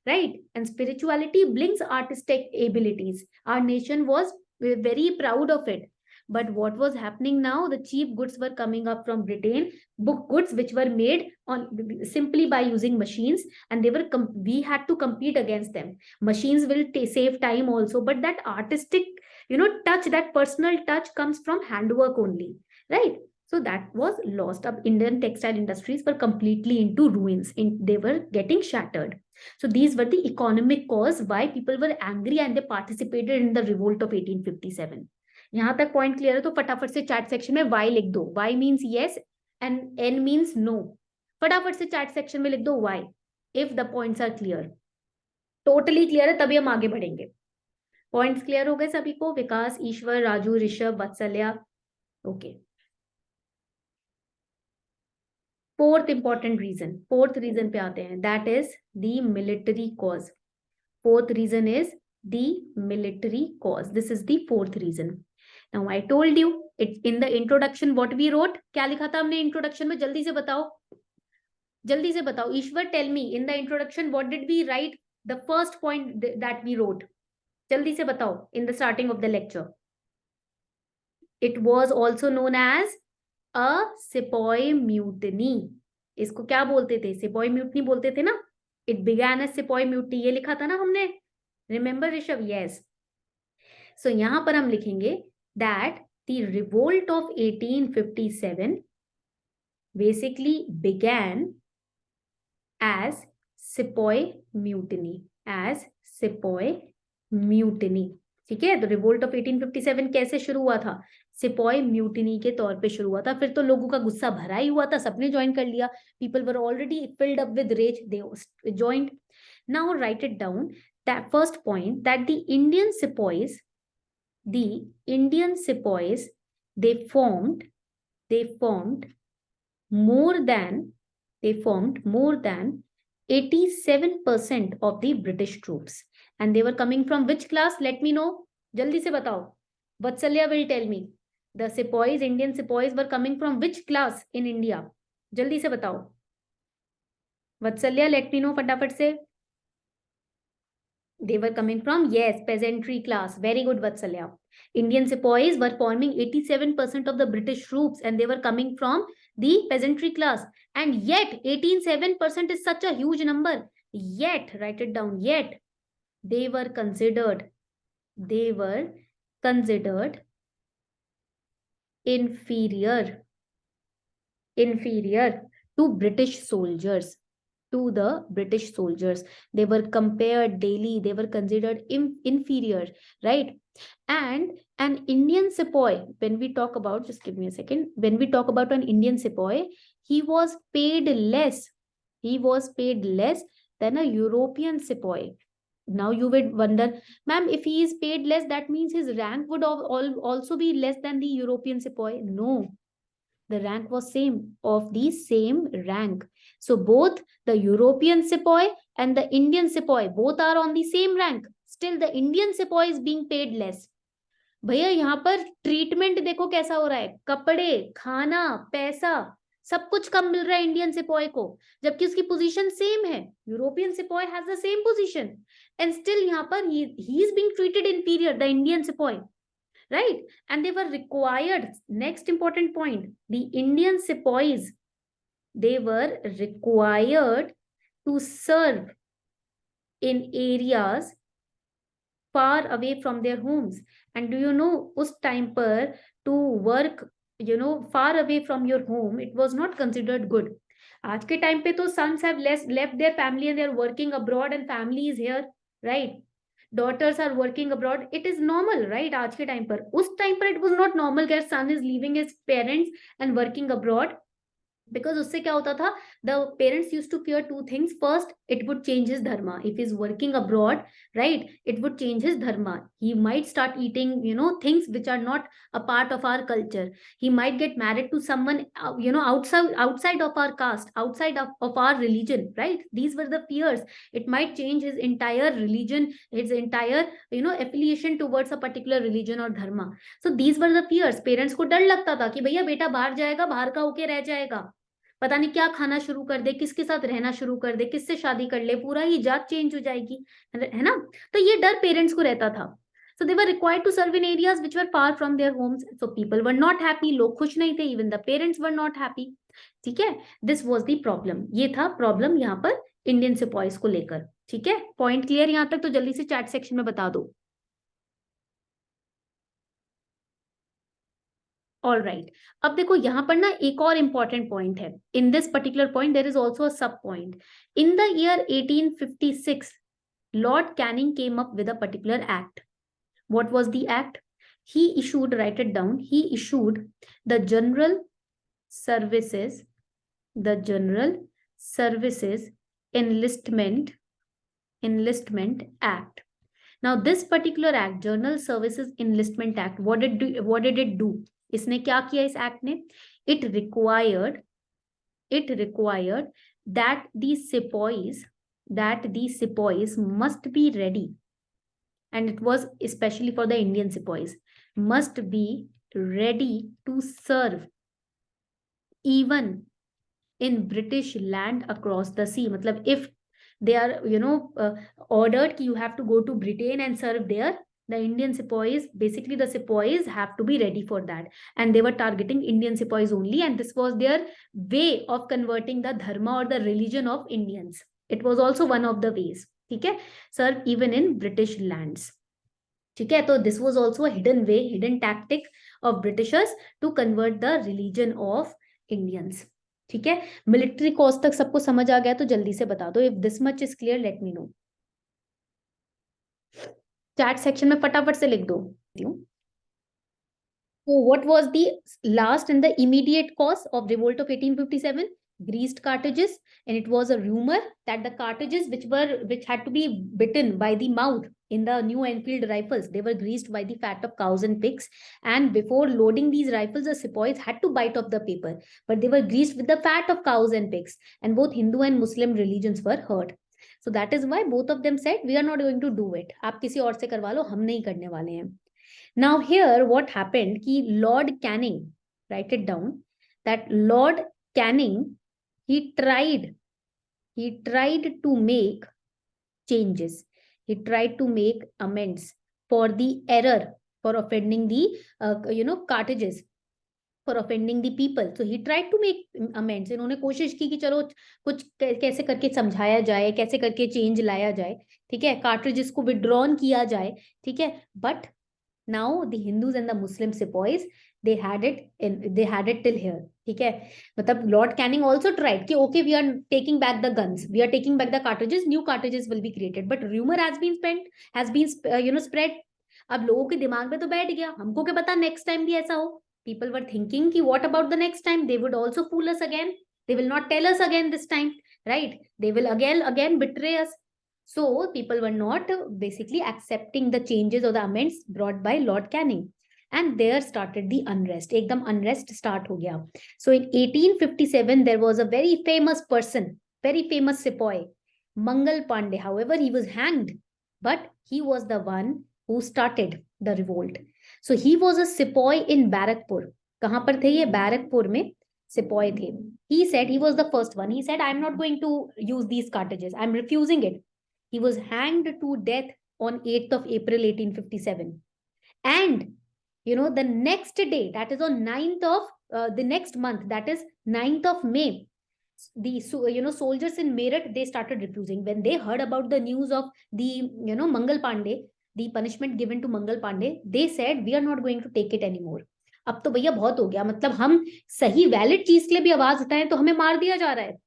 right? And spirituality brings artistic abilities. Our nation was very proud of it. But what was happening now, the cheap goods were coming up from Britain, book goods which were made on simply by using machines, and they were we had to compete against them. Machines will save time also, but that artistic, touch, that personal touch comes from handwork only, right? So that was lost. Up Indian textile industries were completely into ruins. They were getting shattered. So these were the economic cause why people were angry and they participated in the revolt of 1857. यहाँ तक point clear है तो फटाफट से chat section में y लिख दो. y means yes and n means no. फटाफट से चैट सेक्शन में लिख दो y if the points are clear. Totally clear है तभी हम आगे बढ़ेंगे. पॉइंट्स क्लियर हो गए सभी को? Vikas, Ishwar, Raju, Rishabh, Vatsalya. Okay. Fourth important reason, fourth reason पे आते हैं, that is the military cause. Fourth reason is the military cause. This is the fourth reason. Now I told you it in the introduction what we wrote. क्या लिखा था हमने introduction में? जल्दी से बताओ, जल्दी से बताओ. Ishwar, tell me in the introduction what did we write, the first point that we wrote. जल्दी से बताओ. In the starting of the lecture it was also known as a sepoy mutiny. इसको क्या बोलते थे? सिपॉय म्यूटनी बोलते थे ना. It began as sepoy mutiny, ये लिखा था ना हमने. रिमेंबर ऋषभ? यस. सो यहां पर हम लिखेंगे that the revolt of 1857 basically began as sepoy mutiny, as sepoy mutiny. ठीक है, तो रिवोल्ट ऑफ 1857 कैसे शुरू हुआ था? सिपॉय म्यूटिनी के तौर पे शुरू हुआ था. फिर तो लोगों का गुस्सा भरा ही हुआ था, सबने ज्वाइन कर लिया. People were already filled up with rage, they joined. Now write it down. That first point, that the Indian sepoys, they formed more than 87% of the British troops, and they were coming from which class? Let me know. जल्दी से बताओ. Vatsalya will tell me. The sepoys, Indian sepoys were coming from which class in India? जल्दी से बताओ. Vatsalya, let me know फटाफट से. They were coming from, yes, peasantry class. Very good, Vatsalya. Indian sepoys were forming 87% of the British troops, and they were coming from the peasantry class. And yet 87% is such a huge number. Yet, write it down, yet they were considered inferior to British soldiers. They were compared daily. They were considered inferior, right? And an Indian sepoy, when we talk about, just give me a second, when we talk about an Indian sepoy, he was paid less than a European sepoy. Now you would wonder, ma'am, if he is paid less, that means his rank would also be less than the European sepoy. No, the rank was same, of the same rank. So both the European sepoy and the Indian sepoy, both are on the same rank. Still the Indian sepoy is being paid less. भैया यहाँ पर treatment देखो कैसा हो रहा है. कपड़े, खाना, पैसा, सब कुछ कम मिल रहा है इंडियन सिपॉय को, जबकि उसकी पोजीशन सेम है. European sepoy has the same position, and still यहाँ पर he is being treated inferior, the Indian sepoy, right? And they were required, next important point, the Indian sepoys, they were required to serve in areas far away from their homes. And do you know, उस time पर to work, far away from your home, it was not considered good. आज के time पे तो sons have left their family and they are working abroad and family is here, right? Daughters are working abroad. It is normal, right? आज के time पर, उस time पर it was not normal that son is leaving his parents and working abroad. Because उससे क्या होता था, the parents used to fear two things. First, it would change his dharma. If he's working abroad, right, it would change his dharma. He might start eating, things which are not a part of our culture. He might get married to someone, outside of our caste, outside of our religion, right? These were the fears. It might change his entire religion, his entire, affiliation towards a particular religion or dharma. So these were the fears. Parents को डर लगता था कि भैया बेटा बाहर जाएगा, बाहर का होके रह जाएगा, पता नहीं क्या खाना शुरू कर दे, किसके साथ रहना शुरू कर दे, किससे शादी कर ले, पूरा ही जात चेंज हो जाएगी, है ना? तो ये डर पेरेंट्स को रहता था. So they were required to serve in areas which were far from their homes. So people were not happy. लोग खुश नहीं थे. Even the parents were not happy. ठीक है? This was the problem. ये था प्रॉब्लम यहाँ पर इंडियन सिपॉइज को लेकर. ठीक है? पॉइंट क्लियर यहाँ तक? तो जल्दी से चैट सेक्शन में बता दो. All right. अब देखो यहाँ पर ना एक और इंपॉर्टेंट पॉइंट है. In this particular point there is also a sub point. In the year 1856 Lord Canning came up with a particular act. What was the act? He issued, write it down, he issued the General Services Enlistment Act. Now this particular act, General Services Enlistment Act, what did it do? इसने क्या किया इस act ने? It required that the sepoys must be ready, and it was especially for the Indian sepoys, must be ready to serve even in British land across the sea. मतलब if they are ordered कि you have to go to Britain and serve there, the Indian sepoys, basically the sepoys have to be ready for that, and they were targeting Indian sepoys only, and this was their way of converting the dharma or the religion of Indians. It was also one of the ways. ठीक है? Serve even in British lands. ठीक है? तो this was also a hidden way, hidden tactic of Britishers to convert the religion of Indians. ठीक है? Military cause तक सबको समझ आ गया तो जल्दी से बता दो. If this much is clear let me know. Chat section में फटाफट से लिख दो. So what was the last and the immediate cause of revolt of 1857? Greased cartridges, and it was a rumor that the cartridges which had to be bitten by the mouth in the new Enfield rifles, they were greased by the fat of cows and pigs, and before loading these rifles the sepoys had to bite off the paper, but they were greased with the fat of cows and pigs, and both Hindu and Muslim religions were hurt. So that is why both of them said we are not going to do it. आप किसी और से करवा लो, हम नहीं करने वाले हैं. Now here what happened कि Lord Canning, write it down, that Lord Canning, he tried to make changes. He tried to make amends for the error, for offending the cartridges, for offending the people. So he tried to make amends. इन्होंने कोशिश की कि चलो कुछ कैसे करके समझाया जाए, कैसे करके चेंज लाया जाए. ठीक है? कार्ट्रिजेस को विड्रॉन किया जाए. ठीक है? But now the Hindus and the Muslim sepoys, they had it till here. ठीक है? मतलब Lord Canning also tried कि okay, we are taking back the guns, we are taking back the cartridges, new cartridges will be created, but rumor has been spread. अब लोगों के दिमाग में तो बैठ गया, हमको क्या पता नेक्स्ट टाइम भी ऐसा हो. People were thinking कि what about the next time? They would also fool us again. They will not tell us again this time, right? They will again betray us. So people were not basically accepting the changes or the amends brought by Lord Canning, and there started the unrest. एकदम unrest start हो गया. So in 1857 there was a very famous person, very famous sepoy, Mangal Pandey. However, he was hanged, but he was the one who started the revolt. So he was a sepoy in Barakpur. कहाँ पर थे ये? बैरकपुर में sepoy थे. He said he was the first one. He said, I am not going to use these cartridges. I am refusing it. He was hanged to death on 8th of April 1857. And the next day, that is on 9th of the next month, that is 9th of May, the soldiers in Meerut, they started refusing. When they heard about the news of the Mangal Pandey, the punishment given to Mangal Pandey, they said we are not going to take it anymore. अब तो भैया बहुत हो गया. मतलब हम सही valid चीज के लिए भी आवाज उठाएं तो हमें मार दिया जा रहा है.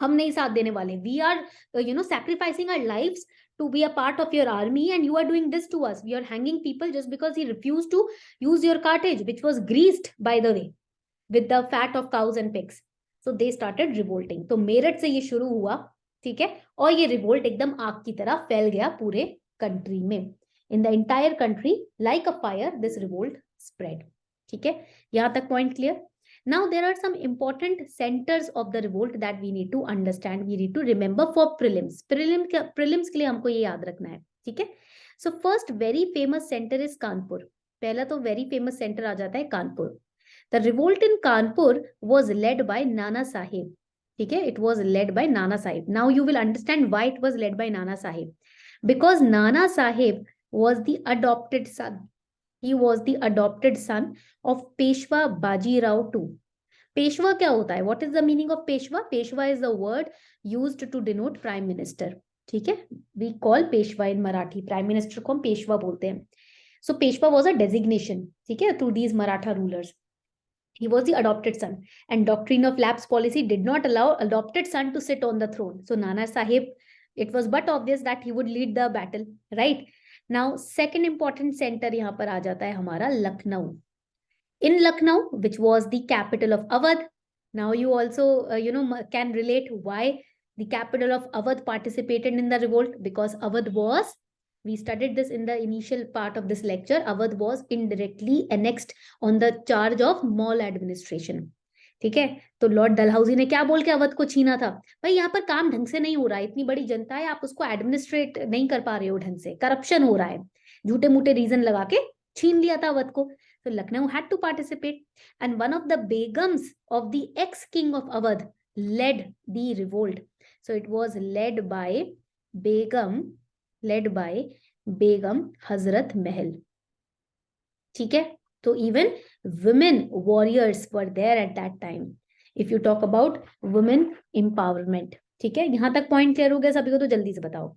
हम नहीं साथ देने वाले, we are sacrificing our lives to be a part of your army and you are doing this to us. We are hanging people just because he refused to use your cartridge which was greased, by the way, with the fat of cows and pigs. So they started revolting. तो मेरठ से ये शुरू हुआ, ठीक है, और ये revolt एकदम आग की तरह फैल गया पूरे कंट्री में. In the entire country like a fire this revolt spread. ठीक है, यहां तक point clear. Now there are some important centers of the revolt that we need to understand, we need to remember for prelims. Prelims के लिए हमको ये याद रखना है, ठीक है. So first very famous center is Kanpur. पहला तो very famous center आ जाता है Kanpur. The revolt in Kanpur was led by Nana Sahib. ठीक है, it was led by Nana Sahib. Now you will understand why it was led by Nana Sahib. Because Nana Sahib was the adopted son. He was the adopted son of Peshwa Bajirao II. Peshwa क्या होता है? What is the meaning of Peshwa? Peshwa is the word used to denote prime minister. ठीक है, we call Peshwa in Marathi. Prime minister को हम पेशवा बोलते हैं. So Peshwa was a designation, ठीक है, to these Maratha rulers. He was the adopted son, and doctrine of lapse policy did not allow adopted son to sit on the throne. So Nana Sahib, it was but obvious that he would lead the battle, right? Now second important center यहाँ पर आ जाता है हमारा Lucknow. In Lucknow, which was the capital of Awadh. Now you also can relate why the capital of Awadh participated in the revolt, because Awadh was, we studied this in the initial part of this lecture, Awadh was indirectly annexed on the charge of mall administration. ठीक है, तो Lord Dalhousie ने क्या बोल के अवध को छीना था? भाई यहाँ पर काम ढंग से नहीं हो रहा है, इतनी बड़ी जनता है, आप उसको एडमिनिस्ट्रेट नहीं कर पा रहे हो ढंग से, करप्शन हो रहा है, झूठे मूठे रीजन लगा के छीन लिया था अवध को. So Lucknow had to participate, and one of the begums of the ex-king of Awadh led the revolt. So it was led by Begum Hazrat Mahal. ठीक है, तो even women warriors were there at that time. If you talk about women empowerment, ठीक है, यहां तक point clear हो गया सभी को? तो जल्दी से बताओ.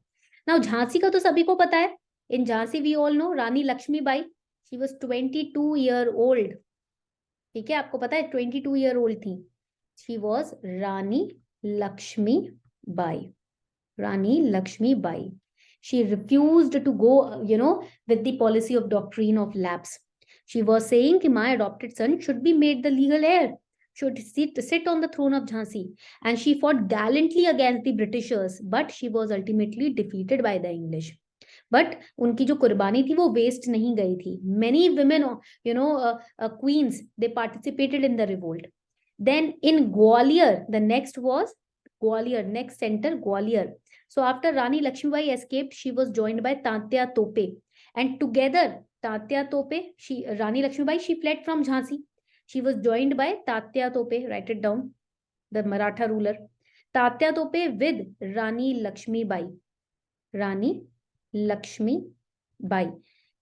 Now झांसी का तो सभी को पता है. In Jhansi we all know Rani Lakshmibai. She was 22-year-old. ठीक है, आपको पता है 22-year-old थी. She was Rani Lakshmibai. Rani Lakshmibai. She refused to go, with the policy of doctrine of lapse. She was saying कि my adopted son should be made the legal heir, should sit on the throne of Jhansi. And she fought gallantly against the Britishers, but she was ultimately defeated by the English. But उनकी जो कुर्बानी थी वो waste नहीं गई थी. Many women, queens, they participated in the revolt. Then in Gwalior, the next was Gwalior, next center Gwalior. So after Rani Lakshmibai escaped, she was joined by Tatya Tope, and together Tatya Tope, Rani Lakshmibai, she fled from Jhansi. She was joined by Tatya Tope, write it down, the Maratha ruler. Tatya Tope with Rani Lakshmibai. Lakshmibai.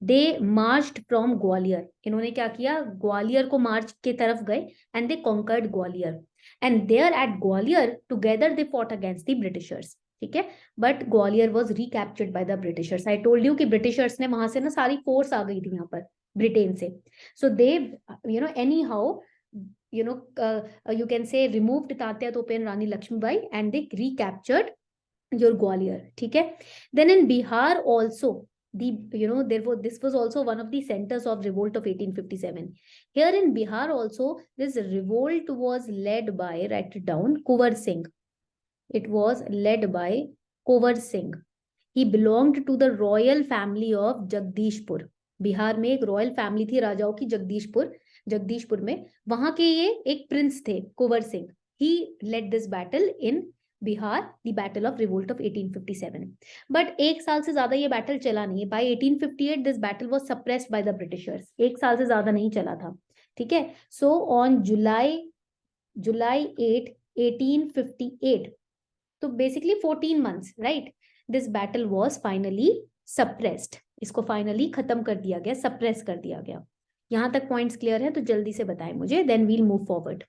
They marched from Gwalior. इन्होंने क्या किया? ग्वालियर को march के तरफ गए and they conquered Gwalior, and there at Gwalior together they fought against the Britishers. ठीक है, but Gwalior was recaptured by the Britishers. I told you कि ब्रिटिशर्स ने वहां से ना सारी फोर्स आ गई थी यहाँ पर ब्रिटेन से. So they anyhow you can say removed Tatya Tope and Rani Lakshmibai and they recaptured your Gwalior. ठीक है. Then in Bihar also, this was also one of the centers of revolt of 1857. Here in Bihar also, this revolt was led by, write it down, Kunwar Singh. It was led by Kunwar Singh. He belonged to the royal family of Jagdishpur. Bihar में एक royal family थी राजाओं की, जगदीशपुर में. वहां के ये एक प्रिंस थे, Kunwar Singh. He led this battle in Bihar, the battle of revolt of 1857. But एक साल से ज्यादा ये बैटल चला नहीं. By 1858 this battle was suppressed by the Britishers. एक साल से ज्यादा नहीं चला था. ठीक है. So on July 8, 1858, तो basically 14 months, right? This battle was finally suppressed. इसको फाइनली खत्म कर दिया गया, सप्रेस कर दिया गया. यहां तक पॉइंट्स क्लियर है? तो जल्दी से बताएं मुझे, then we'll move forward.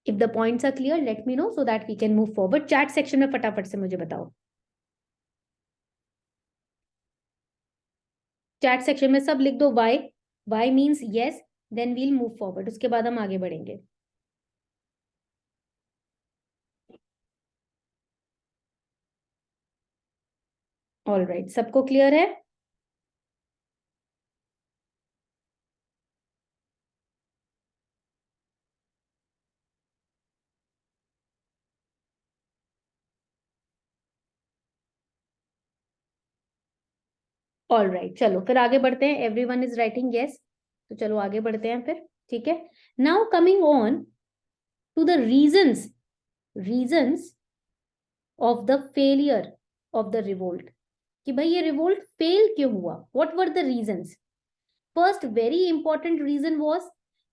If the points are clear, let me know so that we can move forward. Chat section में फटाफट से मुझे बताओ. Chat section में सब लिख दो why. Why means yes, then we'll move forward. उसके बाद हम आगे बढ़ेंगे. ऑल राइट, सबको क्लियर है? ऑल राइट, चलो फिर आगे बढ़ते हैं. एवरीवन इज राइटिंग यस, तो चलो आगे बढ़ते हैं फिर. ठीक है, now coming on to the reasons of the failure of the revolt, कि भाई ये रिवोल्ट फेल क्यों हुआ, what were the reasons. First very important reason was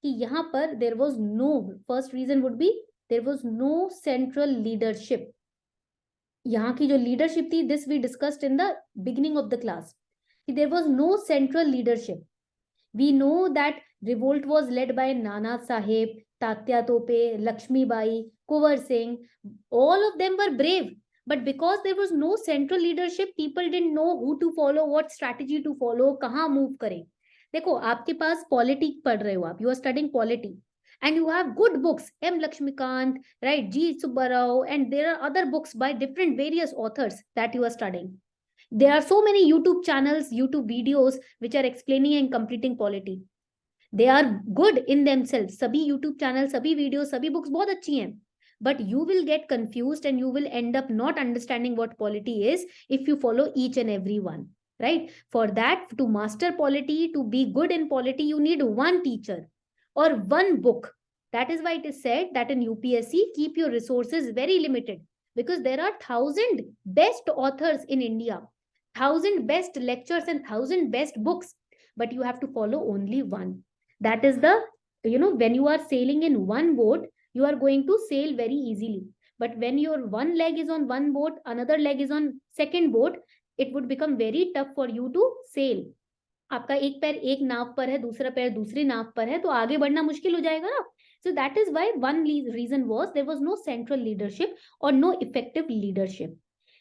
कि यहाँ पर there was no, first reason would be there was no central leadership. यहाँ की जो लीडरशिप थी, this we discussed in the beginning of the class, there was no central leadership. We know that revolt was led by Nana Sahib, Tatya Tope, Lakshmi Bai, Kunwar Singh. All of them were brave. But because there was no central leadership, people didn't know who to follow, what strategy to follow, कहाँ move करें. देखो, आपके पास polity पढ़ रहे हो आप, you are studying polity. And you have good books, M. Lakshmikant, right, G. Subbarao, and there are other books by different various authors that you are studying. There are so many YouTube channels, YouTube videos which are explaining and completing polity. They are good in themselves. सभी YouTube channels, सभी videos, सभी books बहुत अच्छी हैं. But you will get confused and you will end up not understanding what polity is if you follow each and every one. Right? For that, to master polity, to be good in polity, you need one teacher or one book. That is why it is said that in UPSC, keep your resources very limited, because there are 1,000 best authors in India, 1,000 best lectures and 1,000 best books, but you have to follow only one. That is the, when you are sailing in one boat, you are going to sail very easily. But when your one leg is on one boat, another leg is on second boat, it would become very tough for you to sail. आपका एक पैर एक नाव पर है, दूसरा पैर दूसरी नाव पर है, तो आगे बढ़ना मुश्किल हो जाएगा ना. So that is why one reason was there was no central leadership or no effective leadership.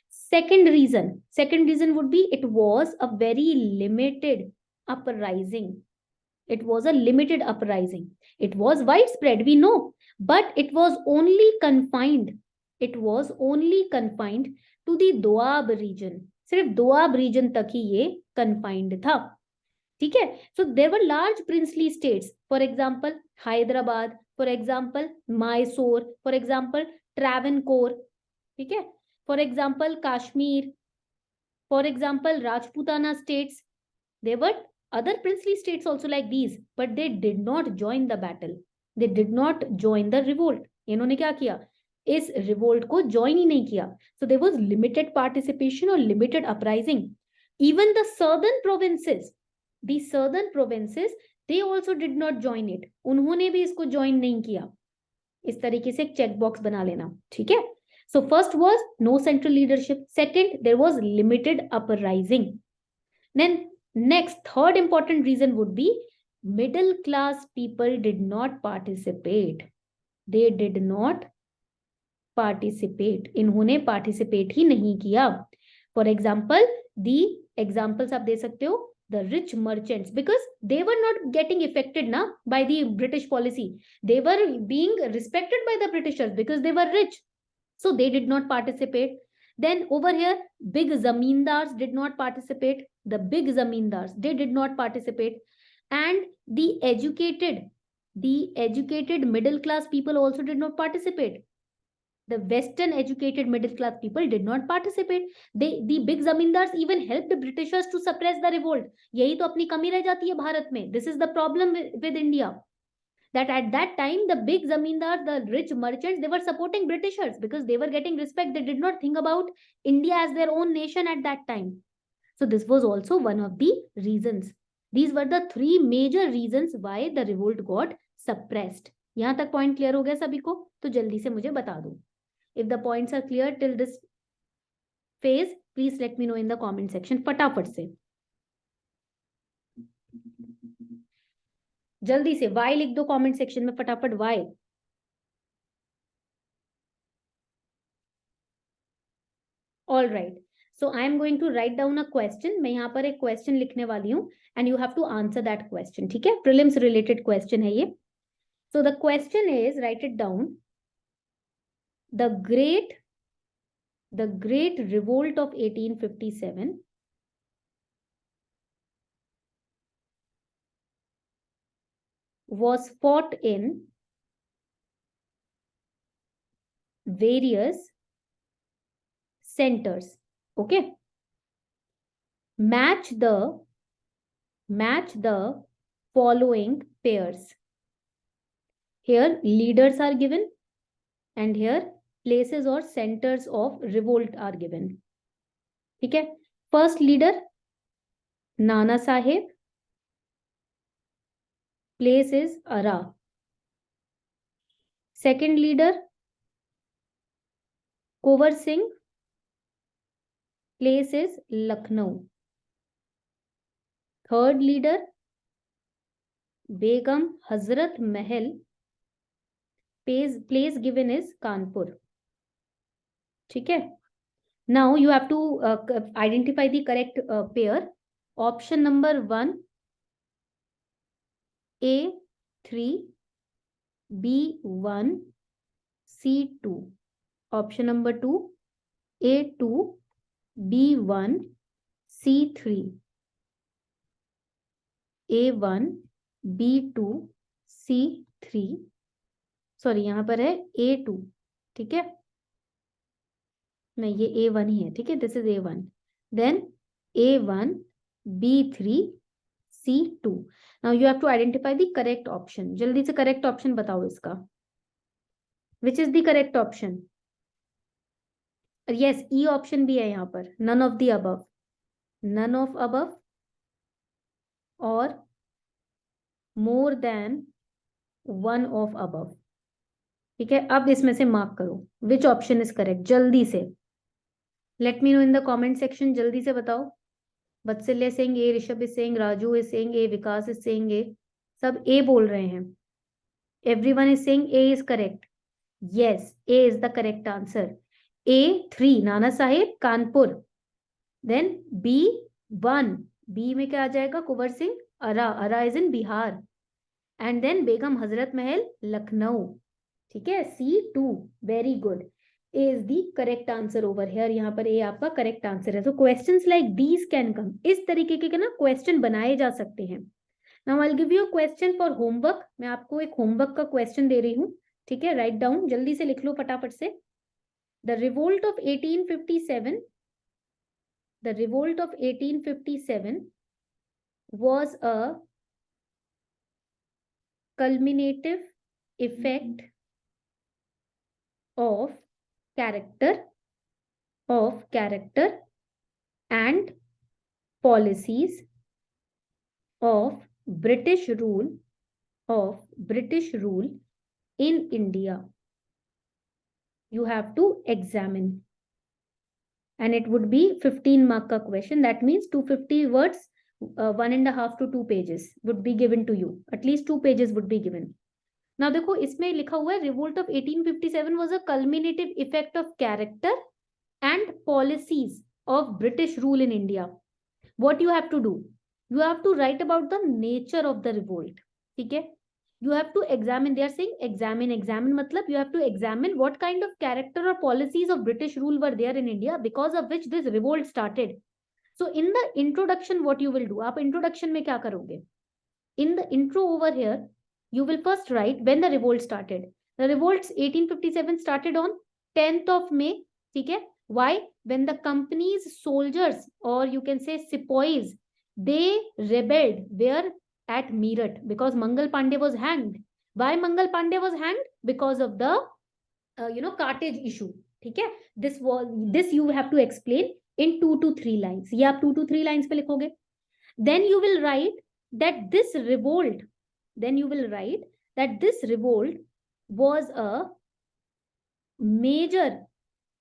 Second reason would be it was a very limited uprising. It was a limited uprising. It was widespread, we know, but it was only confined. It was only confined to the Doab region. सिर्फ Doab reason तक ही ये confined था. ठीक है, so there were large princely states, for example Hyderabad, for example Mysore, for example Travancore, ठीक है, for example Kashmir, for example Rajputana states. There were other princely states also like these, but they did not join the battle. They did not join the revolt. इन्होंने क्या किया, इस revolt को join ही नहीं किया. So there was limited participation or limited uprising. Even the southern provinces, they also did not join it. उन्होंने भी इसको join नहीं किया. इस तरीके से एक check box बना लेना. ठीक है. So first was no central leadership. Second, there was limited uprising. Then next, third important reason would be middle class people did not participate. They did not participate. इन्होंने participate ही नहीं किया. For example, the examples आप दे सकते हो, the rich merchants, because they were not getting affected na by the British policy. They were being respected by the Britishers because they were rich. So they did not participate. Then over here, big zamindars did not participate. The big zamindars, they did not participate. And the educated middle class people also did not participate. The Western educated middle class people did not participate. The big zamindars even helped the Britishers to suppress the revolt. यही तो अपनी कमी रह जाती है भारत में. This is the problem with India. That at that time, the big zamindars, the rich merchants, they were supporting Britishers because they were getting respect. They did not think about India as their own nation at that time. So this was also one of the reasons. These were the three major reasons why the revolt got suppressed. यहाँ तक point clear हो गया सभी को? तो जल्दी से मुझे बता दो. If the points are clear till this phase, please let me know in the comment section. फटाफट से. जल्दी से why लिख दो कमेंट सेक्शन में फटाफट. why. All right. So I am going to write down a question. मैं यहाँ पर एक question लिखने वाली हूँ and you have to answer that question. ठीक है, prelims related question है ये. So the question is, write it down. The great The Great Revolt of 1857 was fought in various centers. Okay. Match the following pairs. Here leaders are given and here places or centers of revolt are given. ठीक है. First leader Nana Sahib. Place is Ara. Second leader Kunwar Singh. Place is Lucknow. Third leader Begum Hazrat Mahal. Place given is Kanpur. ठीक है. Now you have to identify the correct pair. Option number 1, A3, B1, C2. Option number 2, A2, B1, C3. A1, B2, C3. Sorry यहाँ पर है A2. ठीक है. नहीं, ये A1 ही है. ठीक है. This is A1. Then A1, B3, C2. Now you have to identify the correct option. जल्दी से correct option बताओ इसका. Which is the correct option? Yes, E option भी है यहाँ पर. None of the above. None of above or more than one of above. ठीक है. अब इसमें से मार्क करो. Which option is correct? जल्दी से. Let me know in the comment section. जल्दी से बताओ. Vatsal is saying A, Rishabh is saying, Raju is saying A, Vikas is saying A. सब A बोल रहे हैं. Everyone is saying A is correct. Yes, A is the correct answer. A3, Nana Sahib, Kanpur. Then B1, B में क्या आ जाएगा? Kunwar Singh, Ara is in Bihar. And then Begum Hazrat Mahal, Lucknow. ठीक है. C2, very good. A is the correct answer over here. यहाँ पर A आपका correct answer है. So questions like these can come. इस तरीके के ना question बनाए जा सकते हैं. Now I'll give you a question for homework. मैं आपको एक homework का question दे रही हूँ. ठीक है. Write down. जल्दी से लिख लो फटाफट से. The revolt of 1857. The revolt of 1857 was a culminative effect of character and policies of British rule in India. You have to examine, and it would be 15 mark ka question. That means 250 words, 1.5 to 2 pages would be given to you. At least 2 pages would be given. Now देखो इसमें लिखा हुआ है revolt of 1857 was a culminative effect of character and policies of British rule in India. What you have to do? You have to write about the nature of the revolt. ठीक है. You have to examine. They are saying examine मतलब you have to examine what kind of character or policies of British rule were there in India because of which this revolt started. So in the introduction, what you will do? आप introduction में क्या करोगे? In the intro over here, you will first write when the revolt started. The revolts 1857 started on 10th of May. ठीक है. Why? When the company's soldiers, or you can say sepoys, they rebelled where? At Meerut, because Mangal Pandey was hanged. Why Mangal Pandey was hanged? Because of the cartage issue. ठीक है. This you have to explain in 2 to 3 lines. ये आप 2 to 3 lines पे लिखोगे. Then you will write that this revolt was a major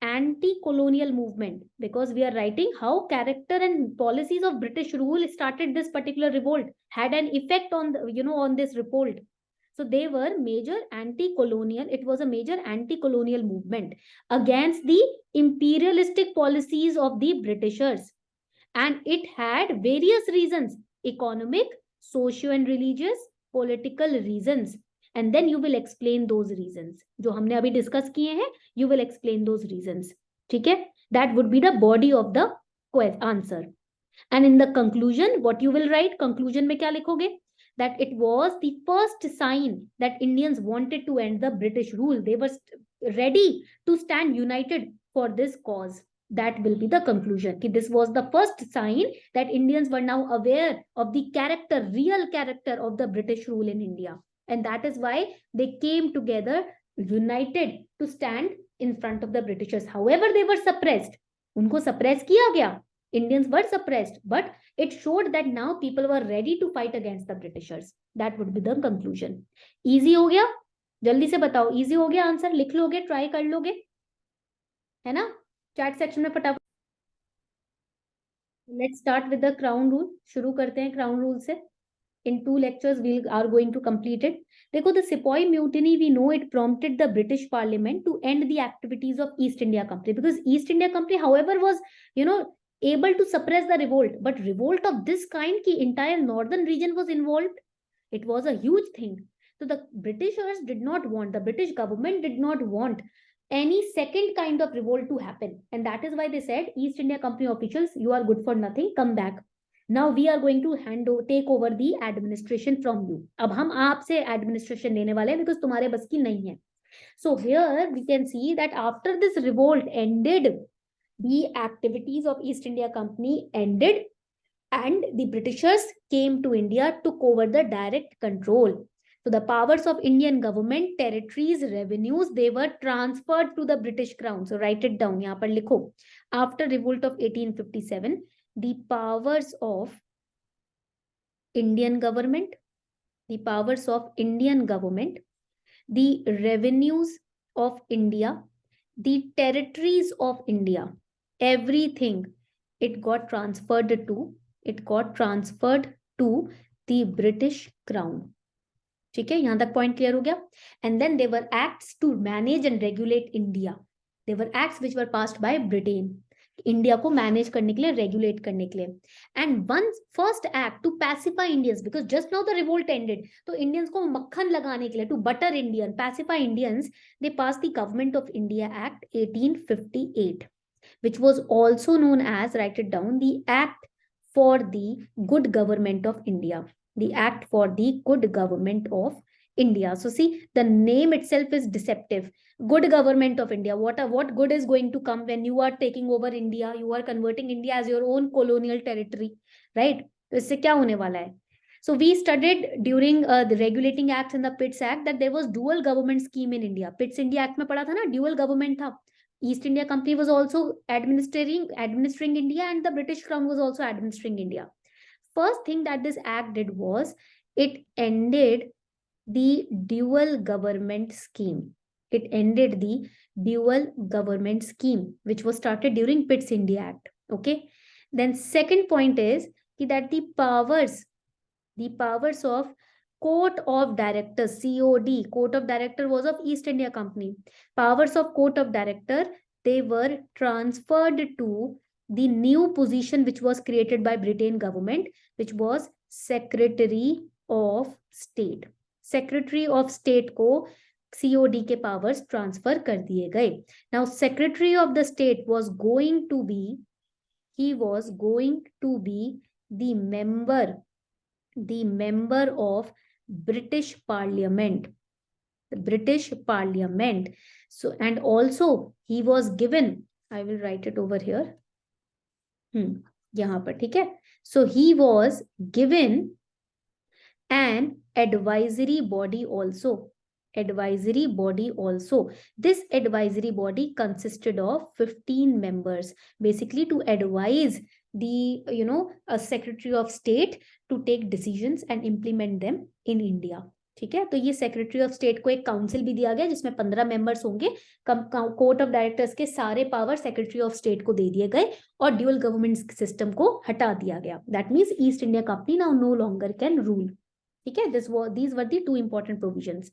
anti-colonial movement, because we are writing how character and policies of British rule started this particular revolt, had an effect on the, on this revolt. So they were major anti-colonial. It was a major anti-colonial movement against the imperialistic policies of the Britishers, and it had various reasons: economic, socio and religious, political reasons. And then you will explain those reasons. जो हमने अभी discuss किए हैं, you will explain those reasons. ठीक है. That would be the body of the answer. And in the conclusion, what you will write? Conclusion में क्या लिखोगे? That it was the first sign that Indians wanted to end the British rule. They were ready to stand united for this cause. That will be the conclusion. This was the first sign that Indians were now aware of the character, real character of the British rule in India. And that is why they came together, united to stand in front of the Britishers. However, they were suppressed. उनको suppress किया गया. Indians were suppressed, but it showed that now people were ready to fight against the Britishers. That would be the conclusion. Easy हो गया? जल्दी से बताओ, easy हो गया आंसर? लिख लोगे, ट्राई कर लोगे, है ना? चैट सेक्शन में फटाफट. Let's start with the crown rule. शुरू करते हैं crown rule से. In 2 lectures we are going to complete it. देखो, the Sepoy Mutiny, we know it prompted the British Parliament to end the activities of East India Company, because East India Company, however, was, able to suppress the revolt, but revolt of this kind, ki entire northern region was involved. It was a huge thing. So the Britishers did not want, the British government did not want any second kind of revolt to happen, and that is why they said, East India Company officials, you are good for nothing, come back. Now we are going to take over the administration from you. अब हम आपसे administration लेने वाले हैं, because तुम्हारे बस की नहीं है. So here we can see that after this revolt ended, the activities of East India Company ended, and the Britishers came to India, took over the direct control. So the powers of Indian government, territories, revenues, they were transferred to the British Crown. So write it down. यहाँ पर लिखो. After revolt of 1857, the powers of Indian government, the revenues of India, the territories of India, everything, it got transferred to the British Crown. ठीक है, यहां तक point clear हो गया. And then there were acts to manage and regulate India. There were acts which were passed by Britain. India को manage करने के लिए, रेगुलेट करने के लिए. And one first act to pacify Indians, because just now the revolt ended, तो Indians को मक्खन लगाने के लिए, to butter Indian, pacify Indians, they pass the government of India act 1858, which was also known as, write it down, the Act for the Good Government of India. The Act for the Good Government of India. So see, the name itself is deceptive. Good Government of India. What good is going to come when you are taking over India? You are converting India as your own colonial territory, right? तो इससे क्या होने वाला है? So we studied during the regulating acts and the Pitts Act that there was dual government scheme in India. Pitts India Act में पढ़ा था ना, dual government था. East India Company was also administering India, and the British Crown was also administering India. First thing that this act did was it ended the dual government scheme. It ended the dual government scheme, which was started during Pitts India Act. Okay. Then second point is that the powers of Court of Directors, COD, Court of Director was of East India Company. Powers of Court of Director, they were transferred to the new position which was created by Britain government, which was Secretary of State. Secretary of State को COD के powers transfer कर दिए गए. Now Secretary of the State was going to be the member of British Parliament. The British Parliament. So, and also he was given, I will write it over here. यहाँ पर, ठीक है. So he was given an advisory body also. This advisory body consisted of 15 members, basically to advise the, a Secretary of State to take decisions and implement them in India. ठीक है, तो ये secretary of state को एक council भी दिया गया जिसमें 15 मेंबर्स होंगे. कोर्ट ऑफ डायरेक्टर्स के सारे पावर सेक्रेटरी ऑफ स्टेट को दे दिए गए और ड्यूअल गवर्नमेंट सिस्टम को हटा दिया गया. That means East India company now no longer can rule. ठीक है, these were the two important provisions.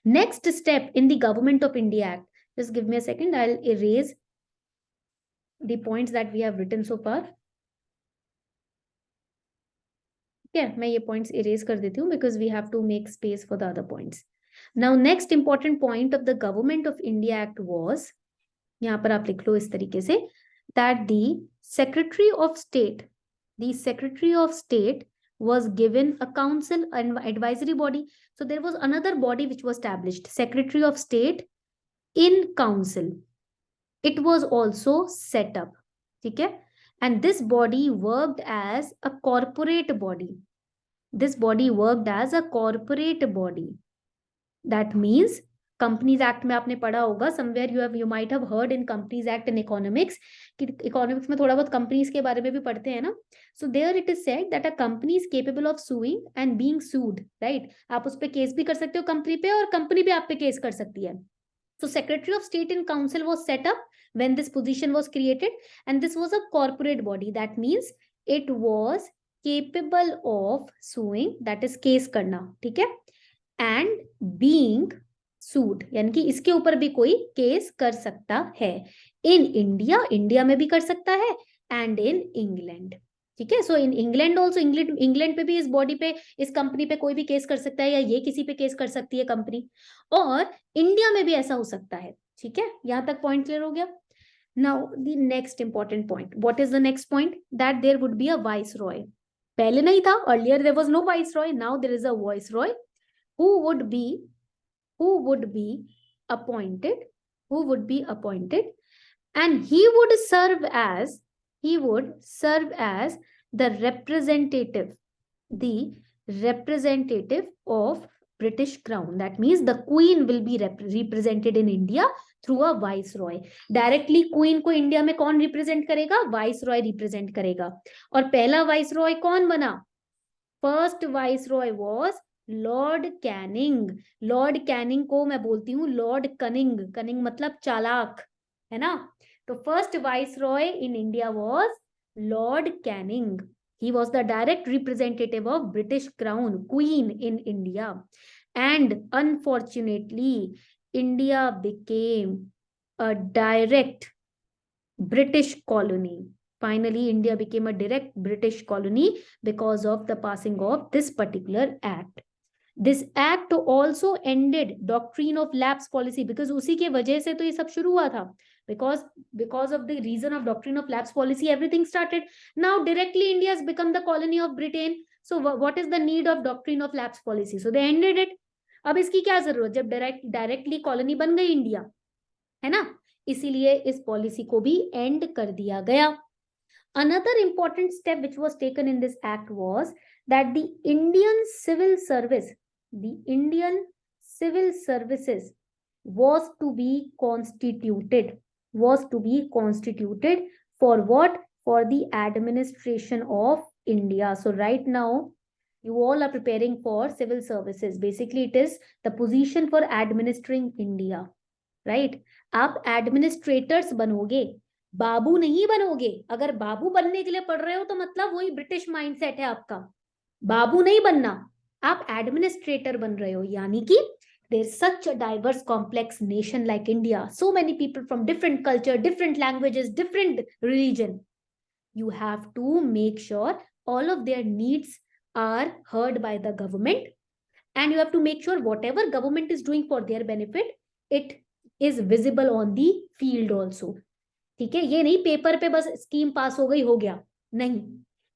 Next step in the Government of India Act. Just give me a second. I'll erase the points that we have written so far. Okay, मैं ये points erase कर देती हूँ because we have to make space for the other points. Now next important point of the Government of India Act was, यहाँ पर आप लिख लो इस तरीके से, that the Secretary of State was given a council and advisory body. So there was another body which was established, Secretary of State in Council. It was also set up. Okay? And this body worked as a corporate body. This body worked as a corporate body. That means companies act में आपने पढ़ा होगा, somewhere you might have heard in companies act in economics, कि economics में थोड़ा बहुत companies के बारे में भी पढ़ते हैं ना. So there it is said that a company is capable of suing and being sued, right. आप उस पर केस भी कर सकते हो कंपनी पे, और कंपनी भी आप पे केस कर सकती है. So Secretary of State in Council was set up when this position was created, and this was a corporate body. That means it was capable of suing, that is case करना, ठीक है, and being sued, यानी कि इसके ऊपर भी कोई case कर सकता है. इन इंडिया में भी कर सकता है, एंड इन इंग्लैंड. ठीक है. सो इन इंग्लैंड ऑल्सो, इंग्लैंड पे भी इस बॉडी पे, इस कंपनी पे कोई भी केस कर सकता है, या ये किसी पे केस कर सकती है कंपनी, और इंडिया में भी ऐसा हो सकता है. ठीक है. यहां तक पॉइंट क्लियर हो गया. Now the next important point, what is the next point, that there would be a viceroy. पहले नहीं था, earlier there was no viceroy, now there is a viceroy who would be appointed, and he would serve as the representative of British Crown. That means the Queen will be represented in India through a viceroy. Directly Queen को India में कौन represent करेगा? Viceroy represent करेगा. और पहला viceroy कौन बना? First viceroy was Lord Canning. Lord Canning को मैं बोलती हूँ लॉर्ड कनिंग. कनिंग मतलब चालाक, है ना. तो first viceroy in India was Lord Canning. He was the direct representative of British Crown, Queen in India. And unfortunately, India became a direct British colony. Finally, India became a direct British colony because of the passing of this particular act. This act also ended doctrine of lapse policy, because उसी के वजह से तो ये सब शुरू हुआ था. Because of the reason of doctrine of lapse policy, everything started. Now directly India has become the colony of Britain. So what is the need of doctrine of lapse policy? So they ended it. अब इसकी क्या जरूरत, जब directly colony बन गई India, है ना. इसीलिए इस पॉलिसी को भी एंड कर दिया गया. Another important step which was taken in this act was that the Indian civil services was to be constituted. For what? For the administration of India. So right now you all are preparing for civil services. Basically it is the position for administering India, right? आप administrators बनोगे, बाबू नहीं बनोगे. अगर बाबू बनने के लिए पढ़ रहे हो तो मतलब वही ब्रिटिश माइंडसेट है आपका. बाबू नहीं बनना, आप एडमिनिस्ट्रेटर बन रहे हो. यानी कि there's such a diverse complex nation like India, so many people from different culture, different languages, different religion. You have to make sure all of their needs are heard by the government, and you have to make sure whatever government is doing for their benefit, it is visible on the field also. ठीक है. ये नहीं paper पे बस scheme पास हो गई, हो गया, नहीं.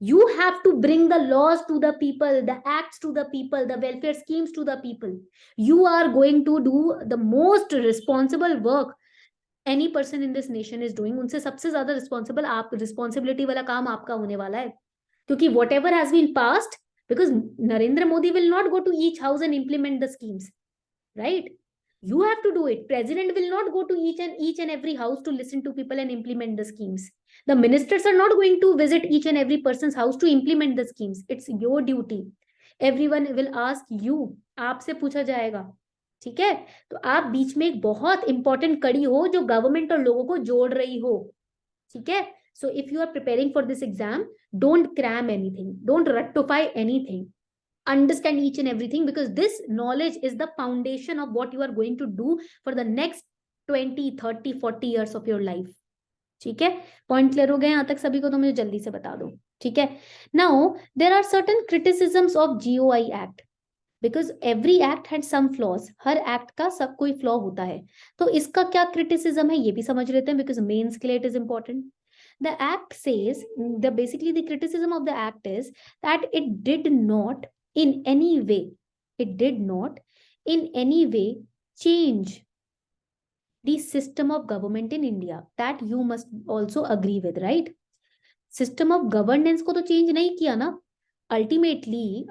You have to bring the laws to the people, the acts to the people, the welfare schemes to the people. You are going to do the most responsible work any person in this nation is doing. उनसे सबसे ज्यादा responsible आप, responsibility वाला काम आपका होने वाला है. क्योंकि whatever has been passed, because Narendra Modi will not go to each house and implement the schemes, right? You have to do it. President will not go to each and every house to listen to people and implement the schemes. The ministers are not going to visit each and every person's house to implement the schemes. It's your duty. Everyone will ask you. आपसे पूछा जाएगा. ठीक है. तो आप बीच में एक बहुत इंपॉर्टेंट कड़ी हो जो गवर्नमेंट और लोगों को जोड़ रही हो. ठीक है. So if you are preparing for this exam, don't cram anything, don't rectify anything. Understand each and everything, because this knowledge is the foundation of what you are going to do for the next 20, 30, 40 years of your life. ठीक है. Point clear हो गए यहाँ तक सभी को? तो मुझे जल्दी से बता दो. ठीक है. Now there are certain criticisms of GOI act, because every act had some flaws. हर एक्ट का सब कोई फ्लॉ होता है. तो इसका क्या क्रिटिसिज्म है ये भी समझ लेते हैं, बिकॉज मेंस के लिए it is important. The act says, basically the criticism of the act is that it did not in any way change the system of government in India. That you must also agree with, right? System of governance को तो change नहीं किया ना. Ultimately,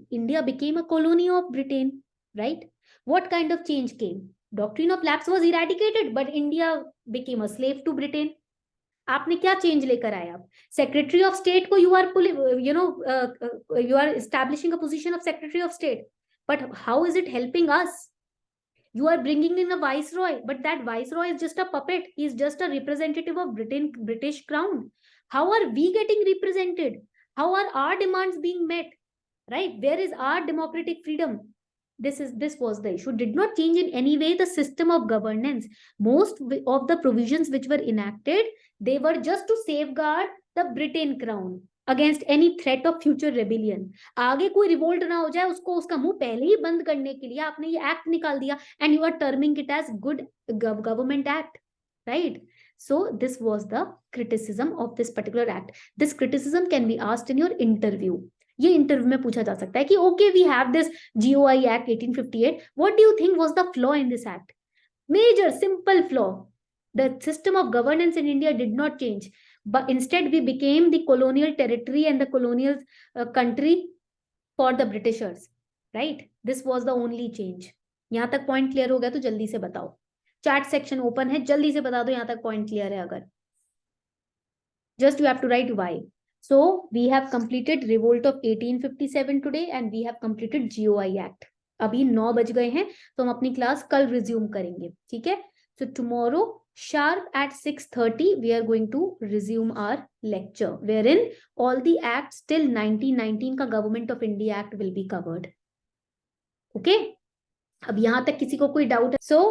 India became a colony of Britain, right? What kind of change came? Doctrine of lapse was eradicated, but India became a slave to Britain. आपने क्या change लेकर आए? आप सेक्रेटरी ऑफ स्टेट को you are establishing a position of secretary of state, but how is it helping us? You are bringing in a viceroy, but that viceroy is just a puppet. He is just a representative of British crown. How are we getting represented? How are our demands being met? Right? Where is our democratic freedom? This was the issue. Did not change in any way the system of governance. Most of the provisions which were enacted, they were just to safeguard the Britain crown against any threat of future rebellion. आगे कोई revolt ना हो जाए, उसको उसका मुंह पहले ही बंद करने के लिए आपने ये एक्ट निकाल दिया, and you are terming it as good government act, right? So this was the criticism of this particular act. This criticism can be asked in your interview. ये इंटरव्यू में पूछा जा सकता है कि okay, we have this GOI Act 1858. What do you think was the flaw in this act? Major simple flaw. The system of governance in India did not change, but instead we became the colonial territory and the colonial country for the Britishers, right? This was the only change. यहाँ तक point clear हो गया तो जल्दी से बताओ. Chat section open है, जल्दी से बता दो यहाँ तक पॉइंट क्लियर है. अगर just you have to write why. So we have completed revolt of 1857 today and we have completed GOI Act. अभी 9 बज गए हैं तो हम अपनी क्लास कल रिज्यूम करेंगे, ठीक है? So tomorrow sharp at 6:30 we are going to resume our lecture wherein all the acts till 1919 का government of India act will be covered. Okay? अब यहाँ तक किसी को कोई डाउट है? So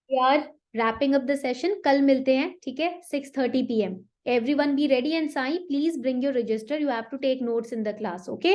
we are wrapping up the session. कल मिलते हैं, ठीक है? 6:30 PM. Everyone be ready, and Sai, please bring your register. You have to take notes in the class, okay?